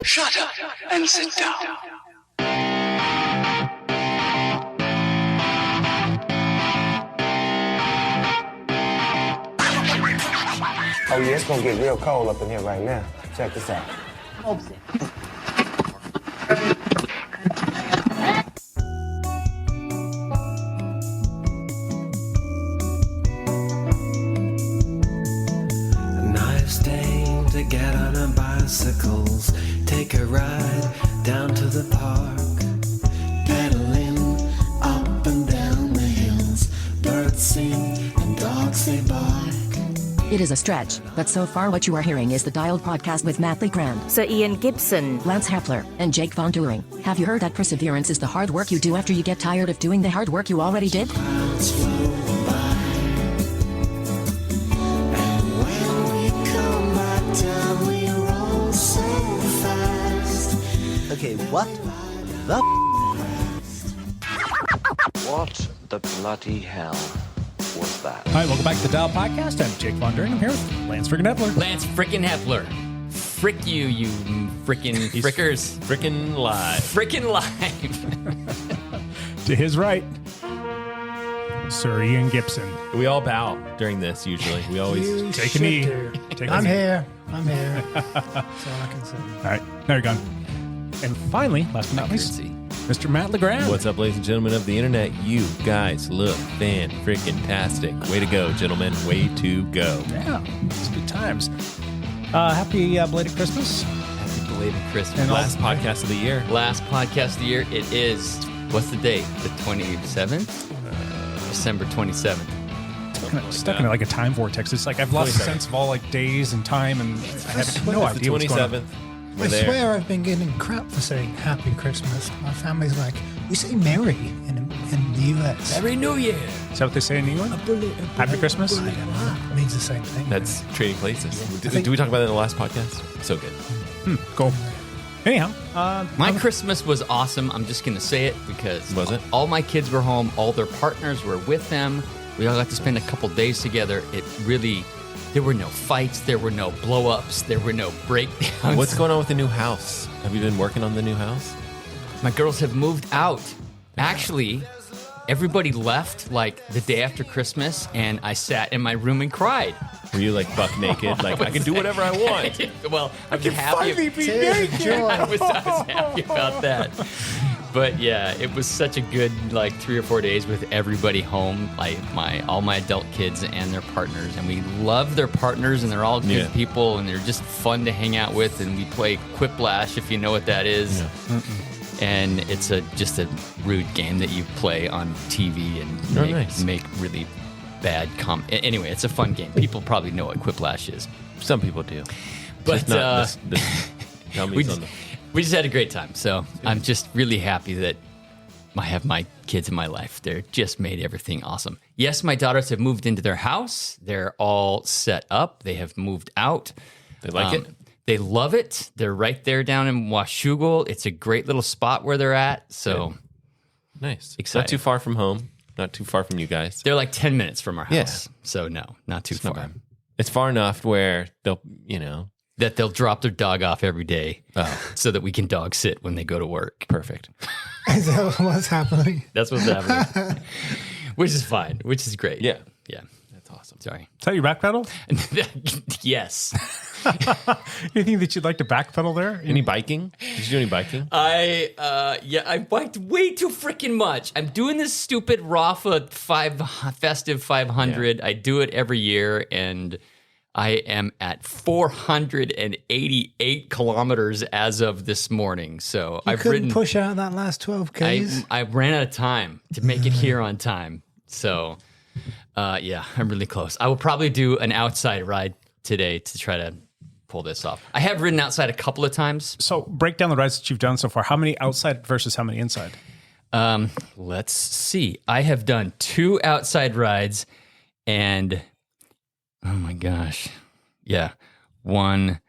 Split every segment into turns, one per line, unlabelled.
Shut up and sit down.
Oh yeah, it's gonna get real cold up in here right now. Check this out.
Nice day to get on our bicycles, take a ride down to the park, pedaling up and down the hills, birds sing and dogs they bark.
It is a stretch, but so far what you are hearing is the Dialed Podcast with Matt Legrand,
Sir Ian Gibson,
Lance Hepler, and Jake Von Turing. Have you heard that perseverance is the hard work you do after you get tired of doing the hard work you already did?
Clouds flow by, and when we come back down, we roll so fast.
Okay, what the
What the bloody hell was that?
All right, welcome back to the Dial Podcast. I'm Jake Von During. I'm here with Lance freaking Hepler.
Lance frickin' Hepler. Frick you, you frickin' frickers.
Frickin' live.
Frickin' live.
To his right, Sir Ian Gibson.
We all bow during this usually. We always
Take a knee.
I'm here. That's all I can say.
All right, now you're gone. And finally, last but not least, Mr. Matt Legrand.
What's up, ladies and gentlemen of the internet? You guys look fan-frickin-tastic. Way to go, gentlemen. Way to go.
Yeah, it's good times. Happy belated Christmas.
Happy belated Christmas.
And last podcast of the year.
Last podcast of the year. It is, what's the date? The 27th? December 27th.
Stuck in like a time vortex. It's like I've lost the sense of all like days and time, and I have no idea what's going on.
I swear I've been getting crap for saying Happy Christmas. My family's like, we say Merry in the US.
Merry New Year.
Is that what they say in England? Happy Christmas?
I don't know. It means the same thing.
That's trading places. Did we talk about that in the last podcast? So good.
Cool. Anyhow,
my Christmas was awesome. I'm just going to say it because
Was it?
All my kids were home. All their partners were with them. We all got to spend a couple days together. It really... There were no fights. There were no blow-ups. There were no breakdowns.
What's going on with the new house? Have you been working on the new house?
My girls have moved out. Actually, everybody left like the day after Christmas, and I sat in my room and cried.
Were you like buck naked? Like, I can do whatever I want.
Well, I'm happy. I was happy about that. But yeah, it was such a good like 3 or 4 days with everybody home, like all my adult kids and their partners, and we love their partners, and they're all good people, and they're just fun to hang out with. And we play Quiplash, if you know what that is, and it's just a rude game that you play on TV and make really bad Anyway, it's a fun game. People probably know what Quiplash is.
Some people do,
but we just had a great time. So I'm just really happy that I have my kids in my life. They're just made everything awesome. Yes, my daughters have moved into their house. They're all set up. They have moved out.
They like it?
They love it. They're right there down in Washougal. It's a great little spot where they're at. So
nice.
Exciting.
Not too far from home. Not too far from you guys.
They're like 10 minutes from our house.
Yeah.
So no, not too far.
Not it's far enough where they'll,
that they'll drop their dog off every day so that we can dog sit when they go to work.
Perfect.
Is that what's happening?
That's what's happening. Which is fine. Which is great.
Yeah.
Yeah.
That's awesome.
Sorry.
Is that your back pedal?
Yes.
Anything that you'd like to backpedal there?
Any biking? Did you do any biking?
I biked way too freaking much. I'm doing this stupid Rafa Festive 500. Yeah. I do it every year, and I am at 488 kilometers as of this morning. So
I've couldn't push out that last 12 Ks.
I ran out of time to make it here on time. So, yeah, I'm really close. I will probably do an outside ride today to try to pull this off. I have ridden outside a couple of times.
So break down the rides that you've done so far. How many outside versus how many inside?
Let's see. I have done 2 outside rides and... Oh my gosh. Yeah. 1,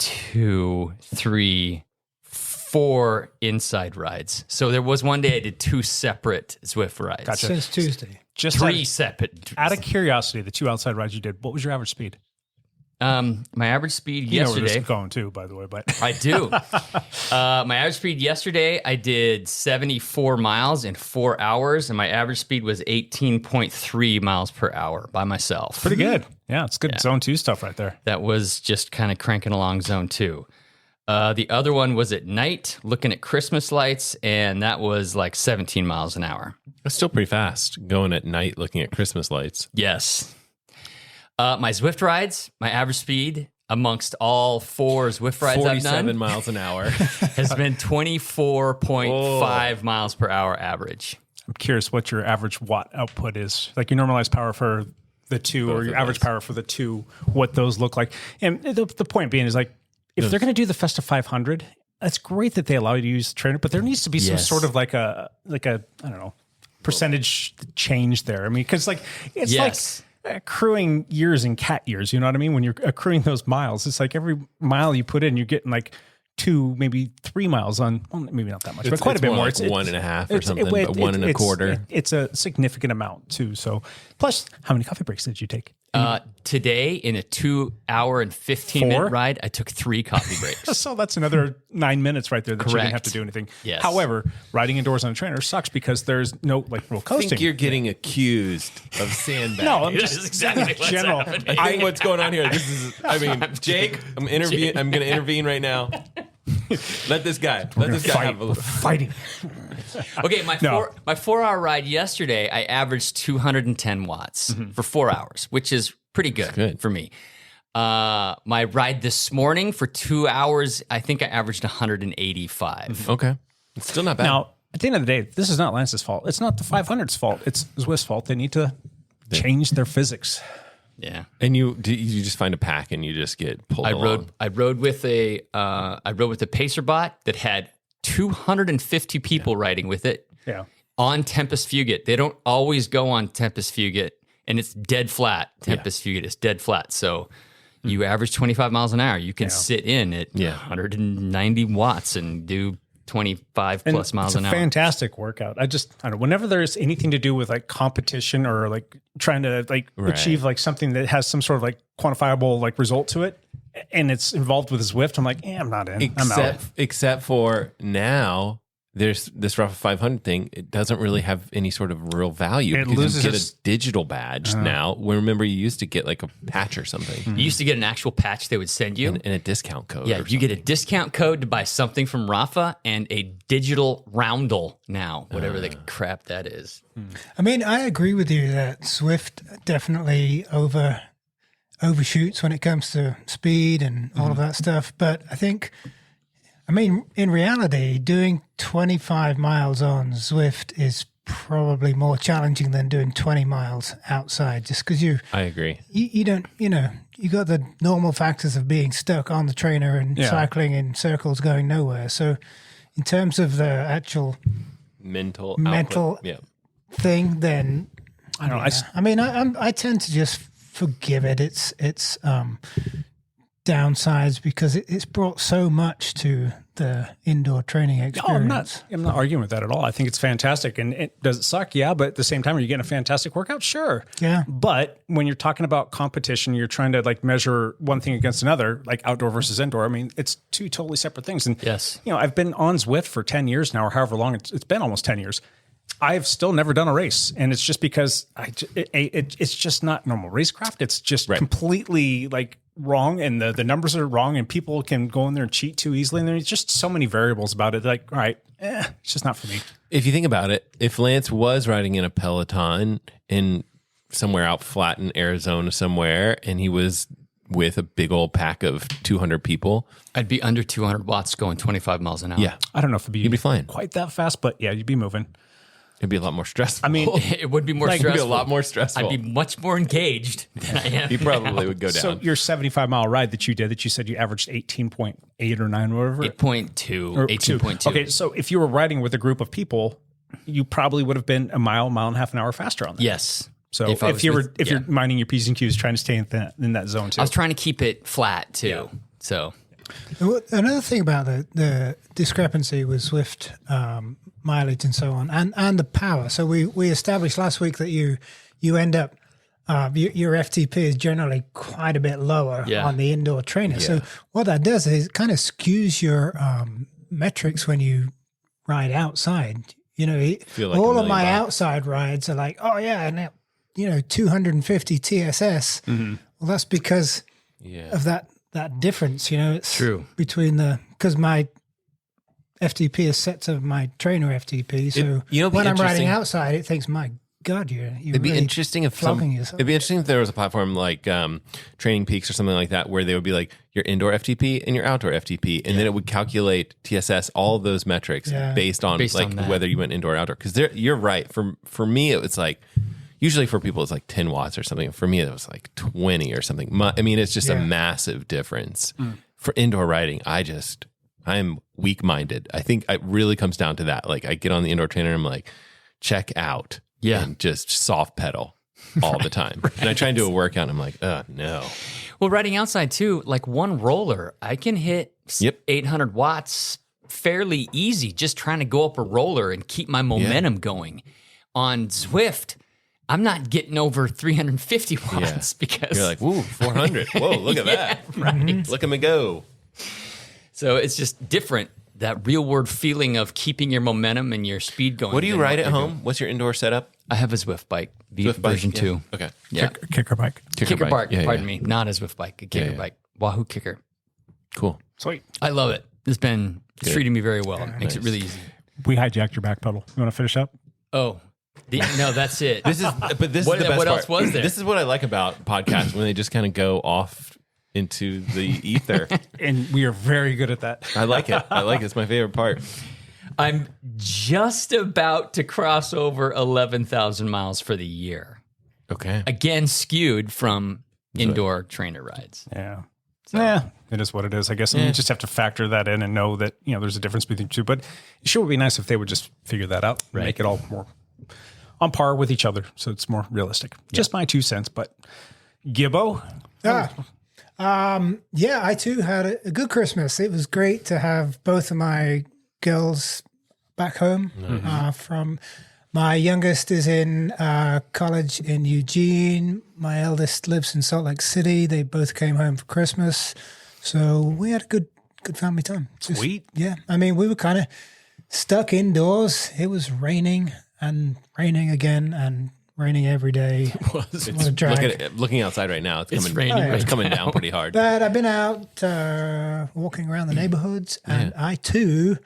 2, 3, 4 inside rides. So there was one day I did 2 separate Zwift rides.
Gotcha.
Since Tuesday.
Just
3 separate.
Out of curiosity, the 2 outside rides you did, what was your average speed?
My average speed
You know where
yesterday.
this is going too, by the way, but
I do. My average speed yesterday, I did 74 miles in 4 hours, and my average speed was 18.3 miles per hour by myself.
pretty good. Yeah, it's good zone 2 stuff right there.
That was just kind of cranking along zone 2. The other one was at night, looking at Christmas lights, and that was like 17 miles an hour.
That's still pretty fast going at night looking at Christmas lights.
Yes. My Zwift rides, my average speed amongst all 4 Zwift rides I've
47
done
miles an hour.
has been 24.5 miles per hour average.
I'm curious what your average watt output is. Like your normalized power for the 2
Both
or your
of
average
those.
power for the 2, what those look like. And the point being is like, if they're going to do the Festive 500, it's great that they allow you to use the trainer, but there needs to be some
Yes.
sort of like a I don't know, percentage change there. I mean, because like it's
Yes.
like accruing years in cat years. You know what I mean? When you're accruing those miles, it's like every mile you put in, you're getting like 2, maybe 3 miles on. Well, maybe not that much, but quite a bit more.
Like 1.5 or something,
it-
but 1 and a quarter.
It's a significant amount too. So, plus, how many coffee breaks did you take?
Today, in a 2 hour and 15
4?
minute ride, I took 3 coffee breaks.
So that's another 9 minutes right there that you didn't have to do anything.
Yes.
However, riding indoors on a trainer sucks because there's no like real
I
coasting.
think you're getting accused of sandbagging.
No, I'm
This
just
is exactly what's
general.
happening.
I think what's going on here. This is. I mean, Jake. I'm interviewing. I'm going to intervene right now. Let this guy. Let this guy have a little.
Fighting.
Okay,
No.
my 4 hour ride yesterday, I averaged 210 watts for 4 hours, which is pretty good, for me. My ride this morning for 2 hours, I think I averaged 185.
Okay, it's still not bad.
Now, at the end of the day, this is not Lance's fault. It's not the 500's fault. It's Zwift's fault. They need to change their physics.
Yeah.
And you just find a pack and you just get pulled.
I
along.
rode with a Pacer bot that had 250 people riding with it.
Yeah.
On Tempest Fugit. They don't always go on Tempest Fugit, and it's dead flat. Tempest Fugit is dead flat. So you average 25 miles an hour. You can sit in at 190 watts and do 25 plus miles an hour.
It's a fantastic workout. I don't know. Whenever there's anything to do with like competition or like trying to like achieve like something that has some sort of like quantifiable like result to it, and it's involved with Zwift, I'm like, I'm not in. I'm out.
Except for now, there's this Rafa 500 thing. It doesn't really have any sort of real value.
It
because
loses
you get
its-
a digital badge now. Well, remember, you used to get like a patch or something
You used to get an actual patch they would send you.
and a discount code.
Yeah,
or
you get a discount code to buy something from Rafa and a digital roundel now, whatever the crap that is.
I mean, I agree with you that Swift definitely overshoots when it comes to speed and all of that stuff. But I think, I mean, in reality, doing 25 miles on Zwift is probably more challenging than doing 20 miles outside, just because
I agree.
you don't, you got the normal factors of being stuck on the trainer and cycling in circles going nowhere. So in terms of the actual
Mental
Mental-
output. Yeah.
thing, then
I don't know.
I mean, I tend to just forgive it. It's downsides because it's brought so much to the indoor training
No,
experience.
I'm not arguing with that at all. I think it's fantastic. And does it suck? Yeah. But at the same time, are you getting a fantastic workout? Sure.
Yeah.
But when you're talking about competition, you're trying to like measure one thing against another, like outdoor versus indoor. I mean, it's 2 totally separate things. And
Yes.
I've been on Zwift for 10 years now, or however long it's been, almost 10 years. I've still never done a race, and it's just because it's just not normal racecraft. It's just completely like wrong, and the numbers are wrong, and people can go in there and cheat too easily. And there's just so many variables about it. Like, all right, it's just not for me.
If you think about it, if Lance was riding in a Peloton in somewhere out flat in Arizona somewhere, and he was with a big old pack of 200 people,
I'd be under 200 watts going 25 miles an hour.
yeah,
I don't know if
you'd be fine.
quite that fast, but yeah, you'd be moving.
It'd be a lot more stressful.
I mean,
It would be more
It'd be
stressful.
a lot more stressful.
I'd be much more engaged than I am.
He probably would go down.
so your 75-mile ride that you said you averaged 18.8 or 9, whatever.
8.2,
Or
18.2.
Okay, so if you were riding with a group of people, you probably would have been a mile and a half an hour faster on that.
Yes.
So
If I was with-
if you're minding your P's and Q's, trying to stay in that zone too.
I was trying to keep it flat too. So
Another thing about the discrepancy with Swift mileage and so on, and the power. So we established last week that you end up your FTP is generally quite a bit lower on the indoor trainer.
Yeah.
So what that does is it kind of skews your metrics when you ride outside. You know,
Feel like
all
$1
of my
million bucks.
outside rides are like, oh yeah, and 250 TSS.
Mm-hmm.
Well, that's because of that difference. You know, it's
True.
between because my FTP is set to my trainer FTP. So
it'd be
when I'm riding
interesting-
outside, it thinks, my God, you're
It'd be
really
interesting if
flogging yourself.
it'd be interesting if there was a platform like Training Peaks or something like that where they would be like your indoor FTP and your outdoor FTP, and then it would calculate TSS, all of those metrics based on
Based on that.
whether you went indoor or outdoor. Because you're right. For me, it's like usually for people it's like 10 watts or something. For me, it was like 20 or something. I mean, it's just a massive difference. For indoor riding, I'm weak-minded. I think it really comes down to that. Like I get on the indoor trainer and I'm like, check out.
Yeah.
And just soft pedal all the time. And I try and do a workout and I'm like, no.
Well, riding outside too, like one roller, I can hit 800 watts fairly easy just trying to go up a roller and keep my momentum going. On Zwift, I'm not getting over 350 watts because
You're like, woo, 400. Whoa, look at that.
right.
Look at me go.
So it's just different. That real world feeling of keeping your momentum and your speed going.
What do you
than
ride
what
at
you're
home?
doing.
What's your indoor setup?
I have a Zwift bike,
Zwift bike?
version
Yeah.
2.
Okay.
Yeah.
Kicker bike.
Kicker bike.
Yeah,
Pardon
yeah.
me. Not a Zwift bike, a kicker
yeah.
bike. Wahoo Kicker.
Cool.
Sweet.
I love it. It's treating me very well. It makes it really easy.
We hijacked your back pedal. You want to finish up?
Oh, no, that's it.
This is the best
What
part.
else was there?
This is what I like about podcasts when they just kind of go off into the ether.
And we are very good at that.
I like it. It's my favorite part.
I'm just about to cross over 11,000 miles for the year.
Okay.
Again, skewed from indoor trainer rides.
Yeah. Yeah, it is what it is. I guess you just have to factor that in and know that, there's a difference between the two. But it sure would be nice if they would just figure that out and make it all more on par with each other so it's more realistic. Just my 2 cents, but Gibbo?
I too had a good Christmas. It was great to have both of my girls back home. From my youngest is in college in Eugene. My eldest lives in Salt Lake City. They both came home for Christmas, so we had a good family time.
Sweet.
Yeah, I mean, we were kind of stuck indoors. It was raining and raining again and raining every day. What a drag.
Looking outside right now, it's coming.
raining
It's coming down pretty hard.
But I've been out walking around the neighborhoods, and I too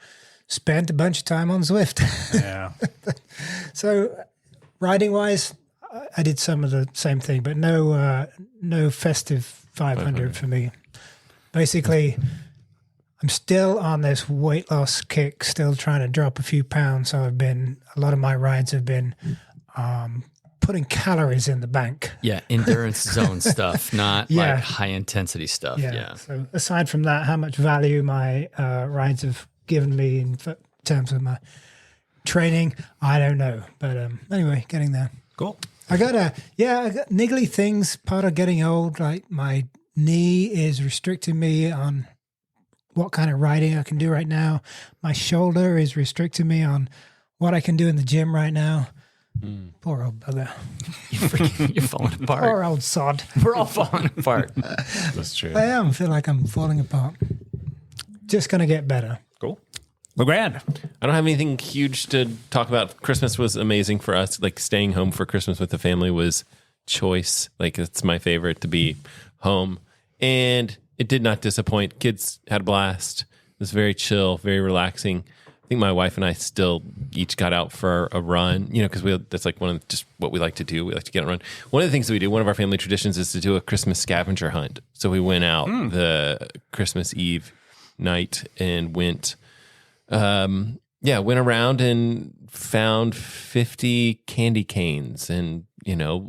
spent a bunch of time on Zwift.
Yeah.
So riding wise, I did some of the same thing, but no Festive 500 for me. Basically, I'm still on this weight loss kick, still trying to drop a few pounds. So a lot of my rides have been putting calories in the bank.
Yeah, endurance zone stuff, not like high intensity stuff. Yeah.
So aside from that, how much value my rides have given me in terms of my training, I don't know. But anyway, getting there.
Cool.
I got niggly things, part of getting old. Like my knee is restricting me on what kind of riding I can do right now. My shoulder is restricting me on what I can do in the gym right now. Poor old bugger.
You're falling apart.
Poor old sod.
We're all falling apart.
That's true.
I am. Feel like I'm falling apart. Just going to get better.
Cool. LeGrand.
I don't have anything huge to talk about. Christmas was amazing for us. Like staying home for Christmas with the family was choice. Like it's my favorite to be home. And it did not disappoint. Kids had a blast. It was very chill, very relaxing. I think my wife and I still each got out for a run, because that's like one of just what we like to do. We like to get on a run. One of the things that we do, one of our family traditions is to do a Christmas scavenger hunt. So we went out the Christmas Eve night and went around and found 50 candy canes and,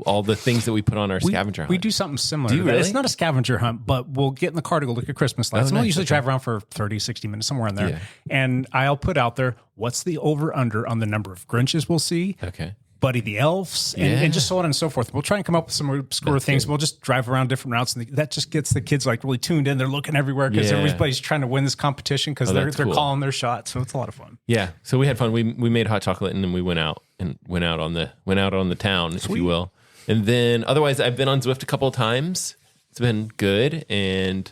all the things that we put on our scavenger hunt.
We do something similar.
Do you
to that.
really?
It's not a scavenger hunt, but we'll get in the car to go look at Christmas lights. And we'll usually drive around for 30, 60 minutes, somewhere in there.
Yeah.
And I'll put out there, what's the over-under on the number of Grinches we'll see?
Okay.
Buddy the Elves, and just so on and so forth. We'll try and come up with some obscure things.
good.
We'll just drive around different routes, and that just gets the kids like really tuned in. They're looking everywhere because everybody's trying to win this competition because they're
cool.
calling their shot. So it's a lot of fun.
Yeah. So we had fun. We made hot chocolate and then we went out on the town, if you will. And then otherwise, I've been on Zwift a couple of times. It's been good. And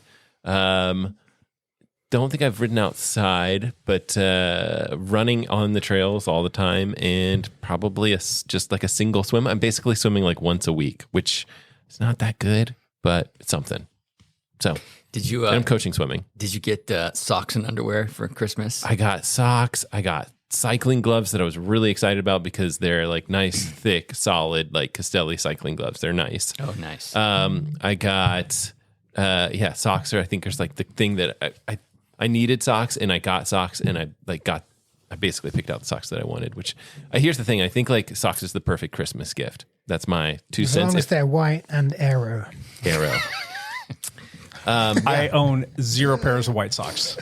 don't think I've ridden outside, but running on the trails all the time, and probably just like a single swim. I'm basically swimming like once a week, which is not that good, but it's something. So
did you?
And I'm coaching swimming.
Did you get socks and underwear for Christmas?
I got socks. I got cycling gloves that I was really excited about because they're like nice, thick, solid, like Castelli cycling gloves. They're nice.
Oh, nice.
I got socks. Or I think there's like the thing that I needed socks, and I got socks, and I basically picked out the socks that I wanted. Which here's the thing: I think like socks is the perfect Christmas gift. That's my 2 cents.
As long as they're white and arrow.
I own 0 pairs of white socks.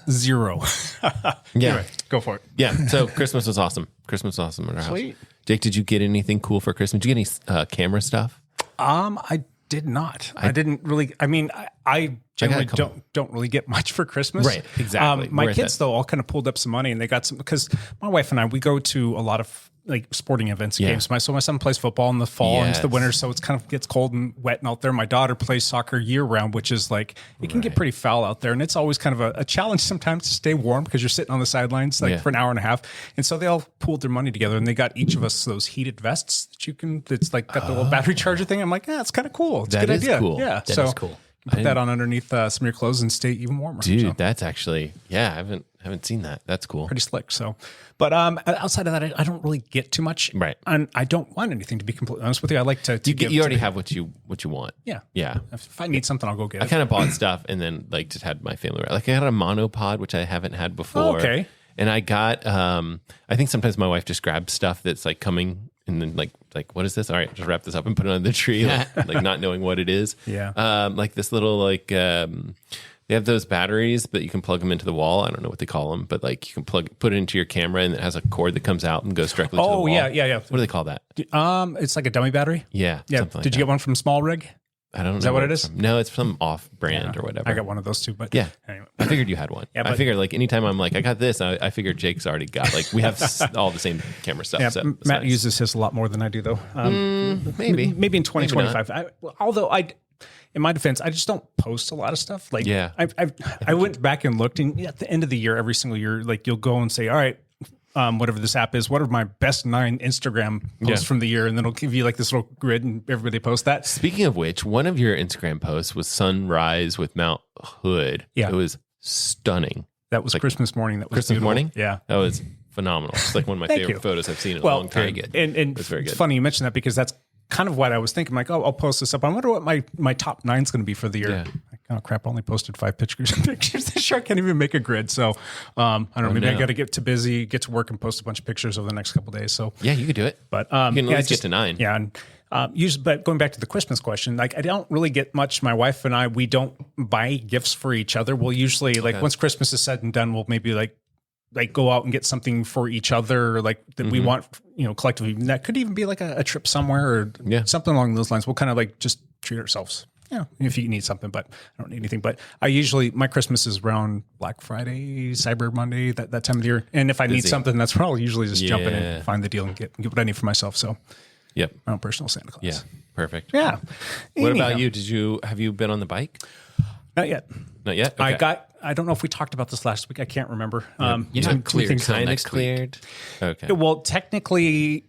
0.
Yeah,
Anyway, go for it.
yeah. So Christmas was awesome. At our house.
Sweet.
Jake, did you get anything cool for Christmas? Did you get any camera stuff?
I did not. I didn't really. I mean, I generally don't really get much for Christmas.
Right, exactly.
My kids though all kind of pulled up some money, and they got some because my wife and I, we go to a lot of like sporting events, games. My son plays football in the fall and into the winter, so it's kind of gets cold and wet and out there. My daughter plays soccer year round, which is like it can get pretty foul out there, and it's always kind of a challenge sometimes to stay warm because you're sitting on the sidelines for an hour and a half. And so they all pooled their money together, and they got each of us those heated vests that you can. It's like got the little battery charger thing. I'm like, it's kind of cool. It's a good idea.
Cool.
Yeah,
that is cool.
Put that on underneath some of your clothes and stay even warmer.
Dude, that's actually I haven't seen that. That's cool.
Pretty slick. So, but outside of that, I don't really get too much.
Right.
And I don't want anything, to be completely honest with you. I like to
You already have what you want.
Yeah.
Yeah.
If I need something, I'll go get it.
I kind of bought stuff and then like just had my family. Like I got a monopod, which I haven't had before.
Okay.
And I got I think sometimes my wife just grabs stuff that's like coming and then like what is this? All right, just wrap this up and put it on the tree, like not knowing what it is.
Yeah.
Like this little they have those batteries, but you can plug them into the wall. I don't know what they call them, but like you can put it into your camera, and it has a cord that comes out and goes directly to the wall.
Oh yeah.
What do they call that?
It's like a dummy battery.
Yeah.
Yeah.
Something like
Did you get one from Small Rig?
I don't know.
Is that what it is?
No, it's some off-brand or whatever.
I got one of those too, but
yeah.
Anyway.
I figured you had one.
Yeah,
I figured like anytime I'm like, I got this, I figured Jake's already got, like we have all the same camera stuff.
Yeah,
So
Matt uses his a lot more than I do though.
Maybe
in 2025. Although in my defense, I just don't post a lot of stuff. Like I went back and looked, and at the end of the year, every single year, like you'll go and say, all right, whatever this app is, what are my best 9 Instagram posts from the year? And then it'll give you like this little grid and everybody posts that.
Speaking of which, one of your Instagram posts was sunrise with Mount Hood.
Yeah.
It was stunning.
That was like Christmas morning. That was
Christmas
beautiful.
morning?
Yeah.
That was phenomenal. It's like one of my favorite photos I've seen in a long time.
very good.
And
it's very good.
It's funny you mentioned that because that's kind of what I was thinking. Like, I'll post this up. I wonder what my top 9 is going to be for the year.
Yeah.
Oh crap! I only posted 5 pictures this year. I can't even make a grid. So I don't know. Maybe I got to get to work and post a bunch of pictures over the next couple of days. So
yeah, you could do it.
But
you can at least get to 9.
Yeah, and but going back to the Christmas question, like I don't really get much. My wife and I, we don't buy gifts for each other. We'll usually like once Christmas is said and done, we'll maybe like go out and get something for each other, like that we want, collectively. And that could even be like a trip somewhere or something along those lines. We'll kind of like just treat ourselves. Yeah, if you need something, but I don't need anything. But my Christmas is around Black Friday, Cyber Monday, that time of the year. And if I need something, that's where I'll usually just jump in and find the deal and get what I need for myself. So, my own personal Santa Claus.
Yeah, perfect.
Yeah.
What about you? Have you been on the bike?
Not yet.
Not yet. Okay.
I don't know if we talked about this last week. I can't remember.
You're not cleared.
Kind of cleared. Okay.
Well, technically,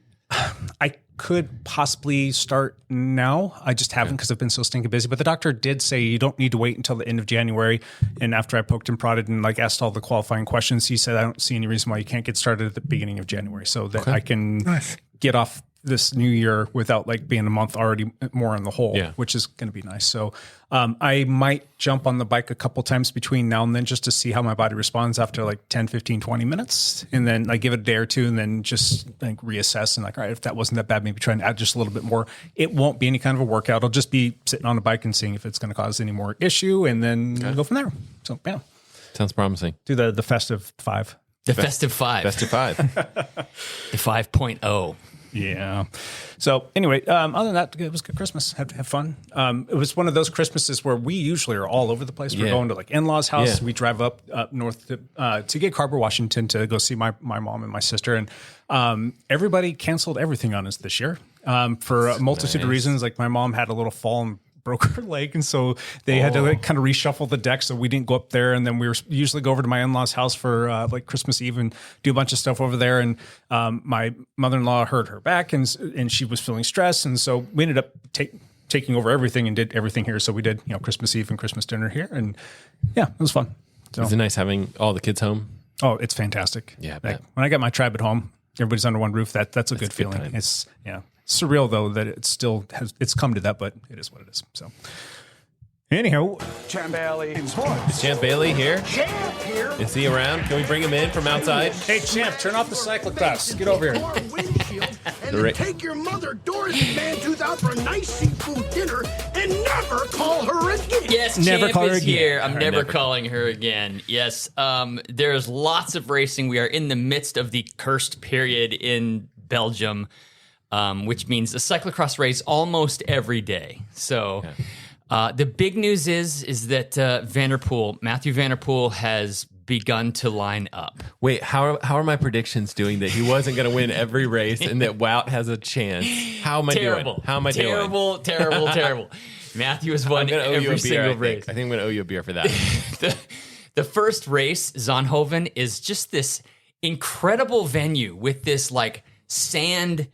I could possibly start now. I just haven't because I've been so stinking busy. But the doctor did say you don't need to wait until the end of January. And after I poked and prodded and like asked all the qualifying questions, he said I don't see any reason why you can't get started at the beginning of January, so that I can get off this new year without like being a month already more in the hole, which is going to be nice. So I might jump on the bike a couple times between now and then just to see how my body responds after like 10, 15, 20 minutes. And then I give it a day or two and then just like reassess and like, all right, if that wasn't that bad, maybe try and add just a little bit more. It won't be any kind of a workout. It'll just be sitting on a bike and seeing if it's going to cause any more issue and then go from there. So yeah.
Sounds promising.
Do the Festive 5.
The Festive 5.
Festive 5.
The 5.0.
Yeah. So anyway, other than that, it was good Christmas. Have fun. It was one of those Christmases where we usually are all over the place. We're going to like in-laws' house. We drive up north to Gig Harbor, Washington to go see my mom and my sister. And everybody canceled everything on us this year. for a multitude of reasons. Like my mom had a little fall and broke her leg, and so they had to like kind of reshuffle the deck, so we didn't go up there. And then we were usually go over to my in-laws house for like Christmas Eve and do a bunch of stuff over there. And my mother-in-law hurt her back, and she was feeling stressed, and so we ended up taking over everything and did everything here. So we did Christmas Eve and Christmas dinner here, and yeah, it was fun. So,
is it nice having all the kids home?
Oh, it's fantastic.
Yeah,
like, when I got my tribe at home, everybody's under one roof. That's a good feeling. Time. It's surreal though that it's come to that, but it is what it is. So anyhow,
Champ Bailey in
Is
sports.
Champ Bailey here?
Champ here.
Is he around? Can we bring him in from outside?
Hey Champ, turn off the cyclocross. Get over here.
And then take your mother Dorothy Mantooth out for a nice seafood dinner and never call her again.
Yes,
Never
Champ
call her
is
again.
here. I'm never calling her again. Yes, there's lots of racing. We are in the midst of the cursed period in Belgium, which means a cyclocross race almost every day. So the big news is that Matthew Van Der Poel has begun to line up.
Wait, how are my predictions doing that he wasn't going to win every race and that Wout has a chance? How am I doing? How am I doing?
Terrible. Matthew has won every single race.
I think I'm going to owe you a beer for that.
The first race, Zonhoven, is just this incredible venue with this like sand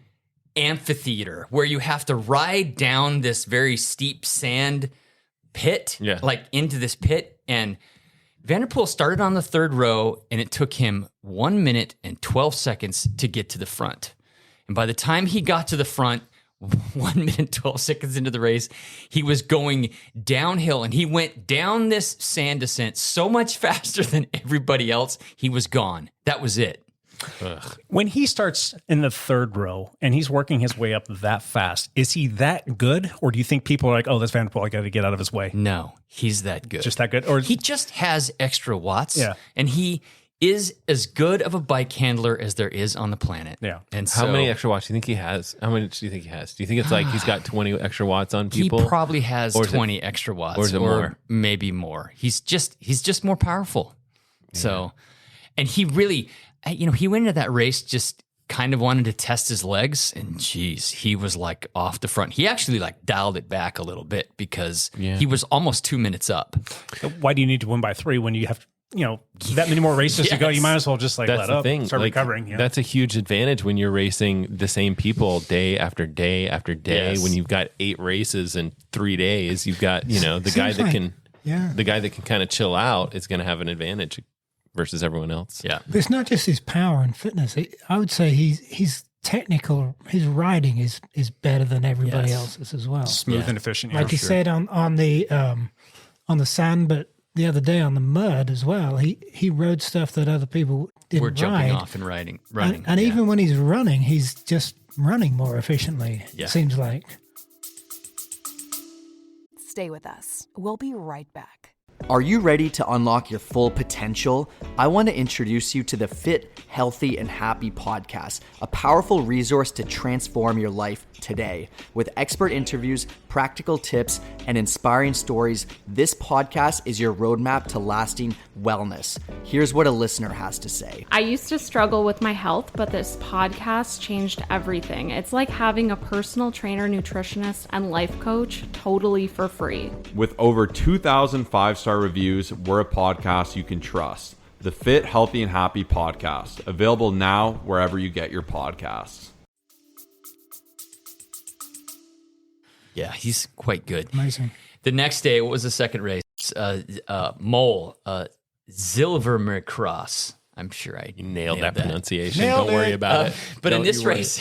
amphitheater where you have to ride down this very steep sand pit, like into this pit. And Van Der Poel started on the third row, and it took him 1 minute and 12 seconds to get to the front. And by the time he got to the front, 1 minute, 12 seconds into the race, he was going downhill, and he went down this sand descent so much faster than everybody else. He was gone. That was it.
Ugh.
When he starts in the third row and he's working his way up that fast, is he that good? Or do you think people are like, oh, that's Van Der Poel, I got to get out of his way?
No, he's that good.
Just that good? Or
he just has extra watts.
Yeah.
And he is as good of a bike handler as there is on the planet.
Yeah.
And
how many extra watts do you think he has? How many do you think he has? Do you think it's like he's got 20 extra watts on people?
He probably has 20 extra watts.
Or is it more?
Maybe more. He's just more powerful. Yeah. So, and he really, he went into that race just kind of wanted to test his legs, and geez, he was like off the front. He actually like dialed it back a little bit because he was almost 2 minutes up.
Why do you need to win by 3 when you have, that many more races to go? You might as well just
that's
let
the
up,
thing.
start recovering.
That's a huge advantage when you're racing the same people day after day after day.
Yes.
When you've got 8 races in 3 days, you've got, the guy that can kind of chill out is going to have an advantage versus everyone else.
Yeah.
But it's not just his power and fitness. I would say he's technical. His riding is better than everybody else's as well.
Smooth and efficient.
Like you said on the sand, but the other day on the mud as well. He rode stuff that other people didn't
We're jumping
ride.
off and running.
And even when he's running, he's just running more efficiently.
Yeah.
It seems like.
Stay with us. We'll be right back.
Are you ready to unlock your full potential? I want to introduce you to the Fit, Healthy, and Happy podcast, a powerful resource to transform your life today. With expert interviews, practical tips, and inspiring stories, this podcast is your roadmap to lasting wellness. Here's what a listener has to say.
I used to struggle with my health, but this podcast changed everything. It's like having a personal trainer, nutritionist, and life coach totally for free.
With over 2,000 5-star reviews, we're a podcast you can trust. The Fit, Healthy, and Happy podcast, available now wherever you get your podcasts.
Yeah, he's quite good.
Amazing.
The next day, what was the second race? Mole, Zilvermercross. I'm sure I
nailed that pronunciation.
Nailed
Don't worry
it.
about it.
But in
Don't
this
you worry.
race,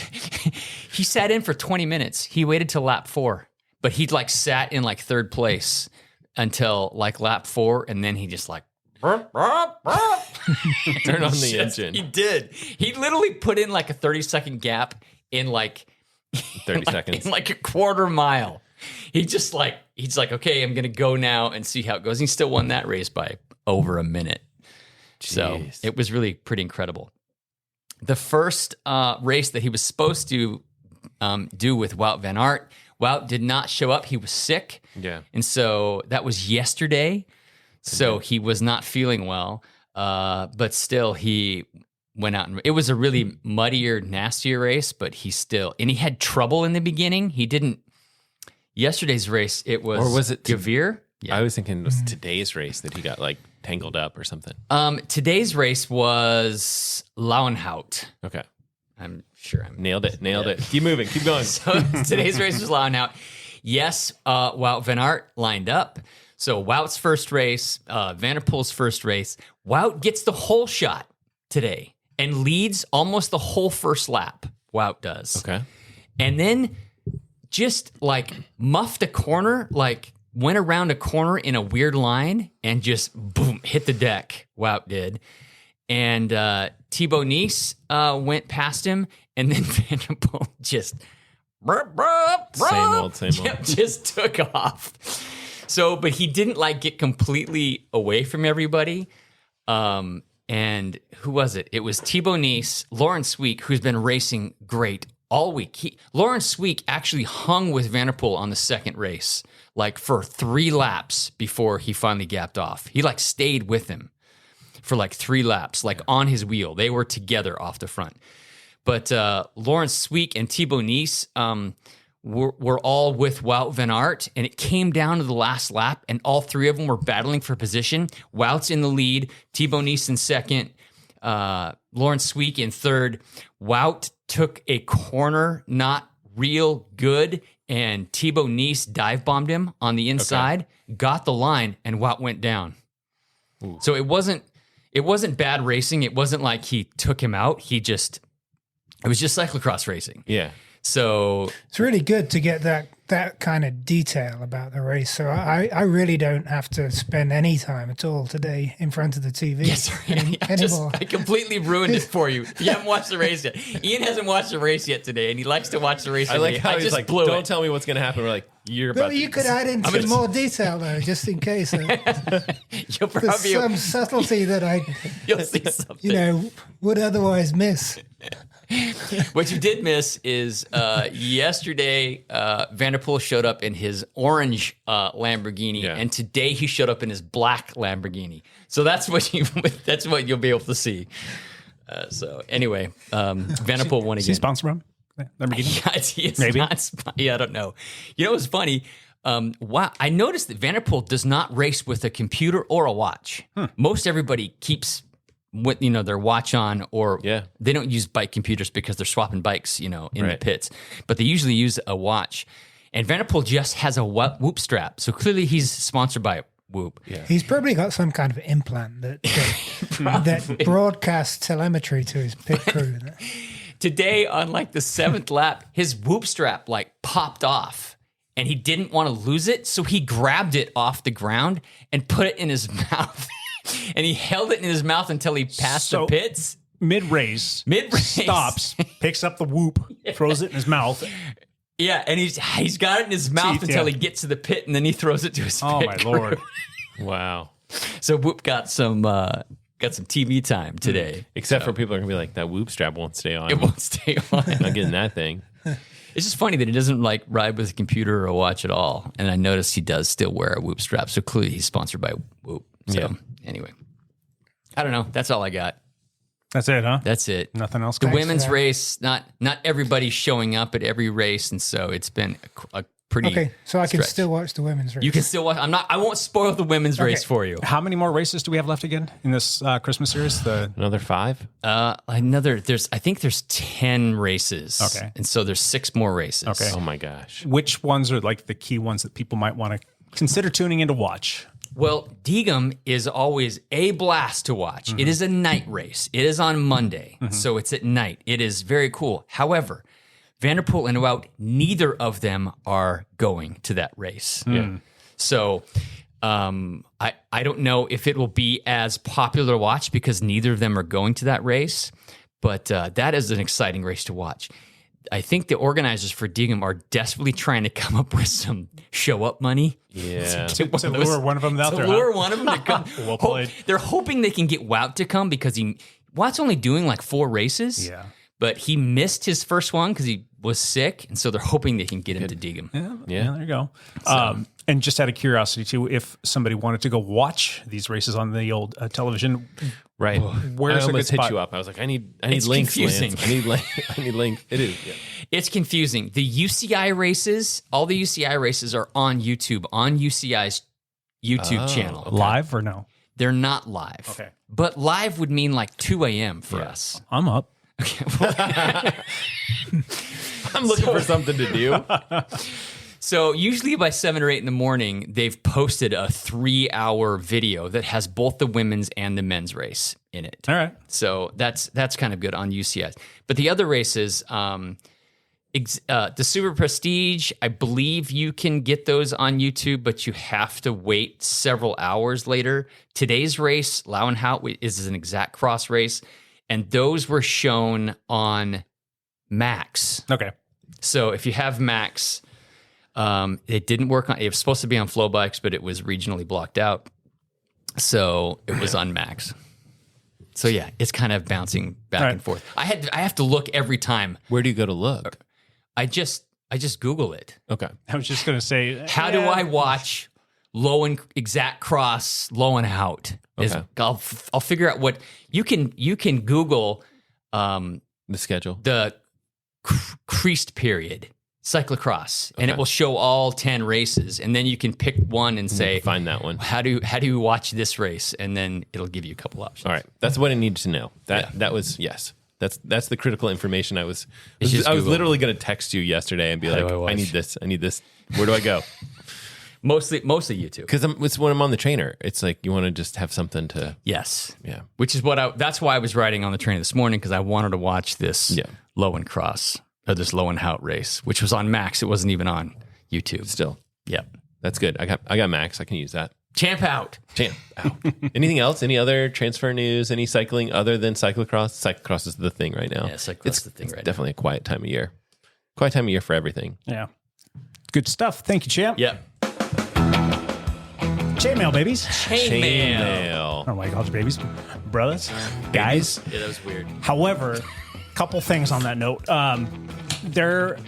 he sat in for 20 minutes. He waited till lap 4, but he'd like sat in like third place until like lap 4, and then he just like
turn on the engine.
He did. He literally put in like a 30-second gap in like
30 seconds.
in like a quarter mile. He's like, okay, I'm gonna go now and see how it goes. He still won that race by over a minute.
Jeez.
So it was really pretty incredible. The first race that he was supposed to do with Wout van Aert, Wout did not show up. He was sick.
Yeah.
And so that was yesterday. So he was not feeling well. But still, he went out and it was a really muddier, nastier race, but he had trouble in the beginning. He didn't. Yesterday's race, it was,
or was it
Gavir?
Yeah. I was thinking it was today's race that he got like tangled up or something.
Today's race was Lauenhout.
Okay.
I'm sure I'm
nailed it. Keep moving. Keep going.
So today's race was Lauenhout. Yes, Wout van Aert lined up. So Wout's first race, Van der Poel's first race. Wout gets the whole shot today and leads almost the whole first lap. Wout does.
Okay.
And then just like muffed a corner, like went around a corner in a weird line and just boom, hit the deck. Wout did. And Thibaut Nice went past him, and then Van der Poel just
same old.
Just took off. So, but he didn't like get completely away from everybody. And who was it? It was Thibaut Nice, Laurens Sweeck, who's been racing great all week. Laurens Sweeck actually hung with Van der Poel on the second race, like for 3 laps before he finally gapped off. He like stayed with him for like 3 laps, like on his wheel. They were together off the front. But Laurens Sweeck and Thibaut Nice were all with Wout van Aert, and it came down to the last lap, and all 3 of them were battling for position. Wout's in the lead, Thibaut Nice in second, Laurens Sweeck in third. Wout took a corner, not real good, and Thibaut Nice dive bombed him on the inside, got the line, and Wout went down. Ooh. So it wasn't bad racing. It wasn't like he took him out. It was just cyclocross racing.
Yeah.
So
it's really good to get that kind of detail about the race. So I really don't have to spend any time at all today in front of the TV.
Yes, anymore. I completely ruined it for you. You haven't watched the race yet. Ian hasn't watched the race yet today, and he likes to watch the race.
I like how he's like, "Don't tell me what's going to happen." We're like, "You're about."
But you could add in some more detail though, just in case.
You'll probably
there's some subtlety that
you'll see something
would otherwise miss.
What you did miss is yesterday Van der Poel showed up in his orange Lamborghini, and today he showed up in his black Lamborghini. So that's what you'll be able to see. So anyway, Van der Poel won again.
Is he sponsored from Lamborghini?
Maybe. I don't know. You know what's funny? Wow, I noticed that Van der Poel does not race with a computer or a watch. Most everybody keeps with their watch on, or they don't use bike computers because they're swapping bikes, in the pits. But they usually use a watch. And Van der Poel just has a Whoop strap, so clearly he's sponsored by Whoop.
Yeah. He's probably got some kind of implant that broadcasts telemetry to his pit crew.
Today, on like the 7th lap, his Whoop strap like popped off, and he didn't want to lose it, so he grabbed it off the ground and put it in his mouth. And he held it in his mouth until he passed the pits.
Mid-race, stops, picks up the Whoop, throws it in his mouth.
Yeah, and he's got it in his mouth until he gets to the pit, and then he throws it to his pit.
Oh, my Lord.
Wow.
So Whoop got some TV time today.
Except for people are going to be like, that Whoop strap won't stay on.
It won't stay on.
I'm not getting that thing.
It's just funny that he doesn't like ride with a computer or a watch at all. And I noticed he does still wear a Whoop strap, so clearly he's sponsored by Whoop. So anyway, I don't know. That's all I got.
That's it, huh?
That's it.
Nothing else.
The women's race, not everybody's showing up at every race, and so it's been a pretty.
Okay, so I can still watch the women's race.
You can still watch. I won't spoil the women's race for you.
How many more races do we have left again in this Christmas series?
Another 5.
I think there's 10 races.
Okay,
and so there's 6 more races.
Okay.
Oh my gosh.
Which ones are like the key ones that people might want to consider tuning in to watch?
Well, Diegem is always a blast to watch. Mm-hmm. It is a night race. It is on Monday, so it's at night. It is very cool. However, Van der Poel and Wout, neither of them are going to that race.
Yeah.
So I don't know if it will be as popular to watch because neither of them are going to that race, but that is an exciting race to watch. I think the organizers for Diegem are desperately trying to come up with some show-up money.
Yeah.
to lure one of them out there.
To lure one of them to come.
Well played.
They're hoping they can get Wout to come because Wout's only doing like 4 races.
Yeah.
But he missed his first one because he was sick, and so they're hoping they can get him to Deagon.
Yeah, there you go. And just out of curiosity, too, if somebody wanted to go watch these races on the old television,
right?
Where's
I
a good
almost hit
spot?
you up. I was like, I need
It's
links,
confusing.
Lance. I need links. It is. Yeah.
It's confusing. The UCI races, all the UCI races are on YouTube, on UCI's YouTube channel.
Okay.
Live or no?
They're not live.
Okay.
But live would mean like 2 a.m. for us.
I'm up.
I'm looking for something to do.
So usually by 7 or 8 in the morning, they've posted a 3-hour video that has both the women's and the men's race in it.
All right.
So that's kind of good on UCI. But the other races, the Super Prestige, I believe you can get those on YouTube, but you have to wait several hours later. Today's race, Lauenhout, is an exact cross race, and those were shown on Max.
Okay.
So if you have Max, it didn't work on. It was supposed to be on Flow Bikes, but it was regionally blocked out. So it was on Max. So yeah, it's kind of bouncing back and forth. I have to look every time.
Where do you go to look?
I just Google it.
Okay.
I was just going to say,
How do I watch exact cross Lauenhout?
Okay.
I'll figure out what you can Google
the schedule,
the creased period cyclocross, and it will show all 10 races, and then you can pick one and say,
find that one.
How do you watch this race? And then it'll give you a couple options.
All right, that's what I needed to know. That was yes. That's the critical information. I was literally going to text you yesterday and be like, I need this. Where do I go?
Mostly YouTube.
Because it's when I'm on the trainer. It's like you want to just have something to.
Yes.
Yeah.
Which is that's why I was riding on the trainer this morning, because I wanted to watch this Lowen cross, or this Lauenhout race, which was on Max. It wasn't even on YouTube.
Still.
Yep.
That's good. I got Max. I can use that.
Champ out.
Anything else? Any other transfer news? Any cycling other than cyclocross? Cyclocross is the thing right now.
Yeah, cyclocross is the thing right now.
Definitely a quiet time of year. Quiet time of year for everything.
Yeah. Good stuff. Thank you, champ.
Yep.
Chain mail, babies.
Chain mail.
Oh my gosh, babies, brothers, guys.
Yeah, that was weird.
However, couple things on that note. There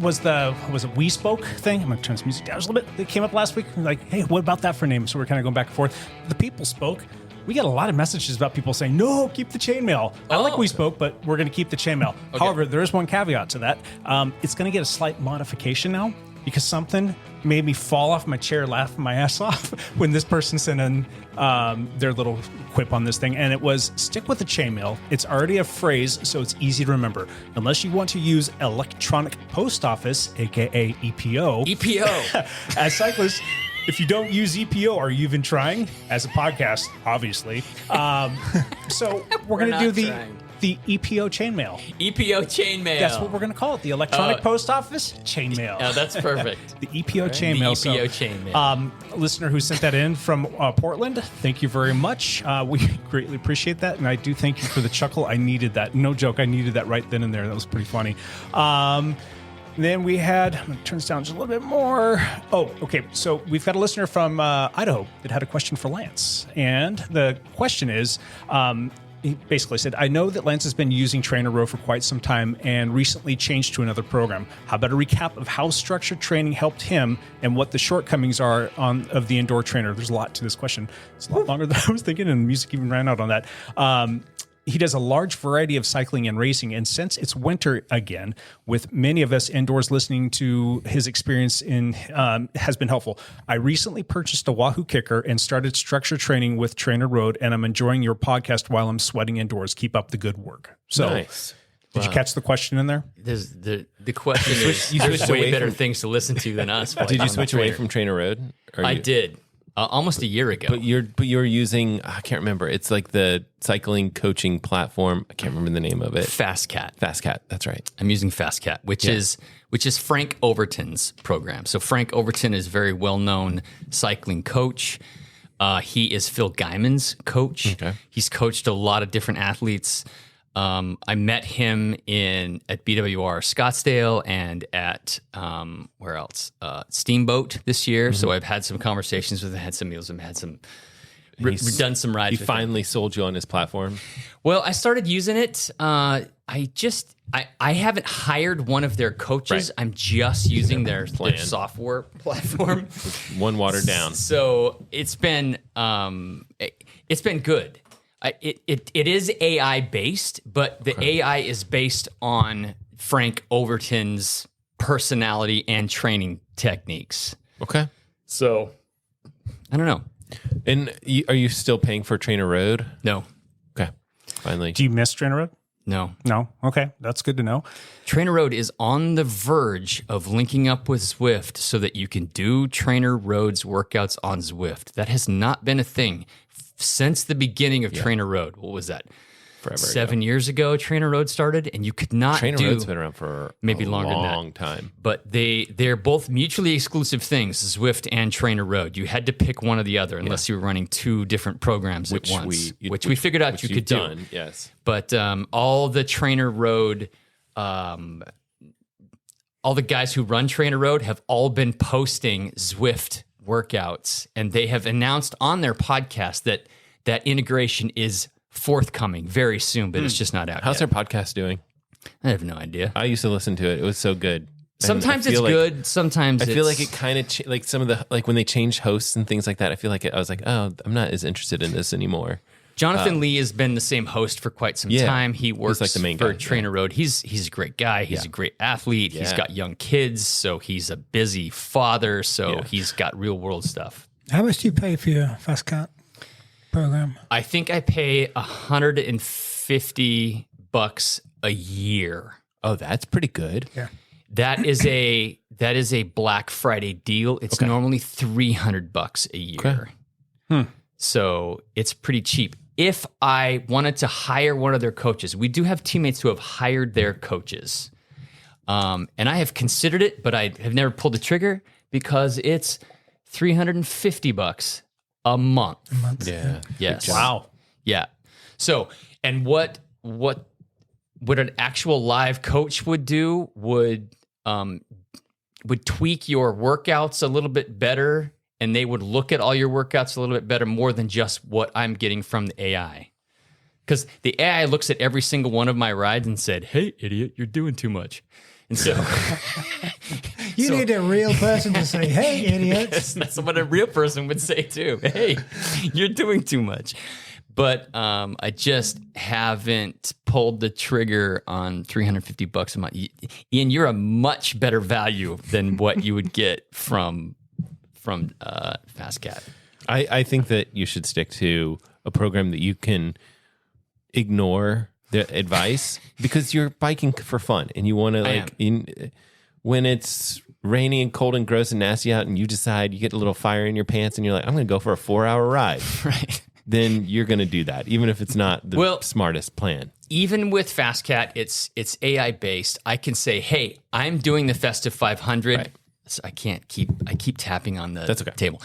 was it We Spoke thing. I'm going to turn this music down just a little bit. It came up last week. Like, hey, what about that for a name? So we're kind of going back and forth. The People Spoke. We got a lot of messages about people saying, no, keep the chainmail. I like We Spoke, but we're going to keep the chainmail. Okay. However, there is one caveat to that. It's going to get a slight modification now, because something made me fall off my chair laughing my ass off when this person sent in their little quip on this thing. And it was, stick with the chainmail. It's already a phrase, so it's easy to remember. Unless you want to use electronic post office, a.k.a. EPO.
EPO.
As cyclists, if you don't use EPO, are you even trying? As a podcast, obviously. So we're going to do the EPO chainmail.
EPO chainmail.
That's what we're going to call it. The electronic post office chainmail.
Oh, that's perfect.
The EPO chainmail.
The EPO chainmail.
A listener who sent that in from Portland, thank you very much. We greatly appreciate that. And I do thank you for the chuckle. I needed that. No joke. I needed that right then and there. That was pretty funny. Then we had, I'm going to turn this down just a little bit more. Oh, okay. So we've got a listener from Idaho that had a question for Lance. And the question is, he basically said, I know that Lance has been using Trainer Row for quite some time and recently changed to another program. How about a recap of how structured training helped him and what the shortcomings are of the indoor trainer? There's a lot to this question. It's a lot longer than I was thinking, and the music even ran out on that. He does a large variety of cycling and racing, and since it's winter again, with many of us indoors, listening to his experience has been helpful. I recently purchased a Wahoo kicker and started structure training with Trainer Road, and I'm enjoying your podcast while I'm sweating indoors. Keep up the good work. So,
nice.
Did you catch the question in there?
The question is, there's way better things to listen to than us.
Did you switch away from Trainer Road?
I did. Almost a year ago.
But you're using, I can't remember. It's like the cycling coaching platform. I can't remember the name of it.
FastCat.
That's right.
I'm using FastCat, which is Frank Overton's program. So Frank Overton is a very well-known cycling coach. He is Phil Guyman's coach.
Okay.
He's coached a lot of different athletes. I met him at BWR Scottsdale and at where else? Steamboat this year. Mm-hmm. So I've had some conversations with him, had some meals, and had some done some rides.
He
with
finally sold you on his platform.
Well, I started using it. I haven't hired one of their coaches.
Right.
I'm just using their software platform.
One watered down.
So it's been good. It is AI based, but the AI is based on Frank Overton's personality and training techniques.
Okay.
So I don't know.
And are you still paying for Trainer Road?
No.
Okay. Finally.
Do you miss Trainer Road?
No.
No? Okay. That's good to know.
Trainer Road is on the verge of linking up with Zwift so that you can do Trainer Road's workouts on Zwift. That has not been a thing since the beginning of Trainer Road. What was that?
Forever
7 years ago, Trainer Road started, and you could not
Trainer Road's been around for
maybe
a
longer than that.
long time.
But they're both mutually exclusive things, Zwift and Trainer Road. You had to pick one or the other unless you were running two different programs at once, which we figured out you could do.
Yes.
But all the Trainer Road, all the guys who run Trainer Road have all been posting Zwift workouts, and they have announced on their podcast that integration is forthcoming very soon, but it's just not out
How's
yet.
their podcast doing?
I have no idea.
I used to listen to it. It was so good.
Sometimes it's good. Sometimes
I feel like it kind of like some of the like when they change hosts and things like that. I feel like I was like, oh, I'm not as interested in this anymore.
Jonathan Lee has been the same host for quite some time. He works
like the main
for
guy,
Trainer Road. He's a great guy. He's a great athlete. He's got young kids, so he's a busy father. So he's got real world stuff.
How much do you pay for your Fast Cat program?
I think I pay $150 a year.
Oh, that's pretty good.
Yeah.
That is a Black Friday deal. It's normally $300 a year.
Okay.
So it's pretty cheap. If I wanted to hire one of their coaches, we do have teammates who have hired their coaches. And I have considered it, but I have never pulled the trigger because it's $350 a month.
Yeah.
Yes.
Wow.
Yeah. So, and what an actual live coach would do would tweak your workouts a little bit better, and they would look at all your workouts a little bit better, more than just what I'm getting from the AI. Because the AI looks at every single one of my rides and said, "Hey, idiot, you're doing too much." And so
you need a real person to say, "Hey, idiot."
That's what a real person would say too. Hey, you're doing too much. But I just haven't pulled the trigger on $350 a month. Ian, you're a much better value than what you would get from Fast Cat.
I think that you should stick to a program that you can ignore the advice because you're biking for fun and you want to when it's rainy and cold and gross and nasty out and you decide you get a little fire in your pants and you're like, I'm going to go for a 4-hour ride.
Right.
Then you're going to do that, even if it's not the smartest plan.
Even with Fast Cat, it's AI based. I can say, hey, I'm doing the Festive 500.
Right.
So I keep tapping on the
That's okay.
table.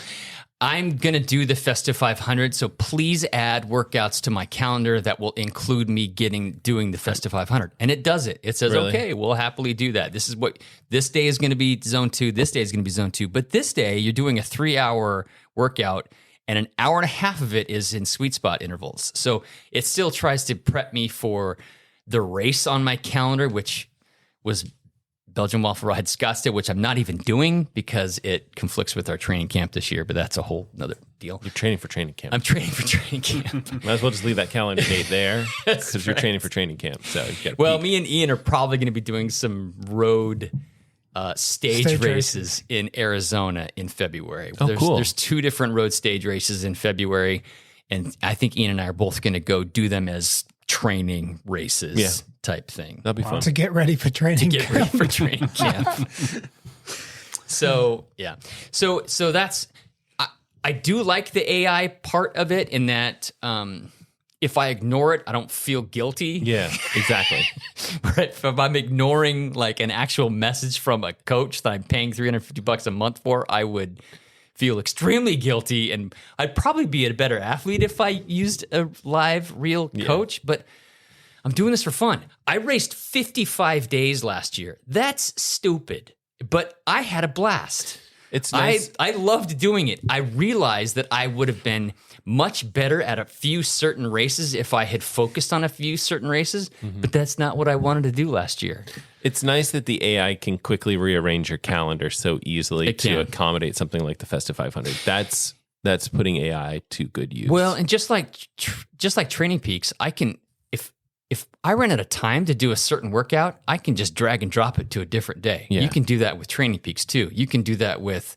I'm going to do the Festive 500, so please add workouts to my calendar that will include me doing the Festive 500. And it does it. It says, okay, we'll happily do that. This day is going to be zone 2, this day is going to be zone 2. But this day, you're doing a 3-hour workout, and an hour and a half of it is in sweet spot intervals. So it still tries to prep me for the race on my calendar, which was Belgian Waffle Ride Scottsdale, which I'm not even doing because it conflicts with our training camp this year, but that's a whole nother deal.
You're training for training camp.
I'm training for training camp.
Might as well just leave that calendar date there because you're training for training camp. So
me and Ian are probably going to be doing some road stage races in Arizona in February.
Oh, cool.
There's 2 different road stage races in February, and I think Ian and I are both going to go do them as training races type thing.
That'll be fun.
To get ready for training camp.
Ready for training camp. So, yeah. So that's, I do like the AI part of it in that if I ignore it, I don't feel guilty.
Yeah, exactly.
Right? If I'm ignoring like an actual message from a coach that I'm paying $350 a month for, I would feel extremely guilty, and I'd probably be a better athlete if I used a live, real coach, but I'm doing this for fun. I raced 55 days last year. That's stupid, but I had a blast.
It's nice.
I loved doing it. I realized that I would have been much better at a few certain races if I had focused on a few certain races, but that's not what I wanted to do last year.
It's nice that the AI can quickly rearrange your calendar so easily to accommodate something like the Festive 500. That's putting AI to good use.
Well, and just like Training Peaks, I can if I run out of time to do a certain workout, I can just drag and drop it to a different day.
Yeah.
You can do that with Training Peaks too. You can do that with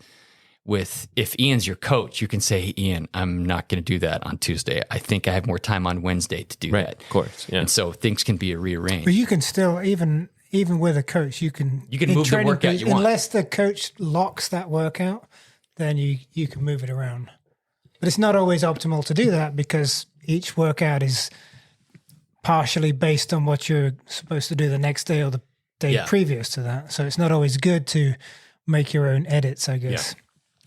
if Ian's your coach, you can say, hey, Ian, I'm not going to do that on Tuesday. I think I have more time on Wednesday to do that.
Of course, yeah.
And so things can be rearranged.
But you can still, even with a coach, you can
move the workout you want.
Unless the coach locks that workout, then you can move it around. But it's not always optimal to do that because each workout is partially based on what you're supposed to do the next day or the day previous to that. So it's not always good to make your own edits, I guess.
Yeah.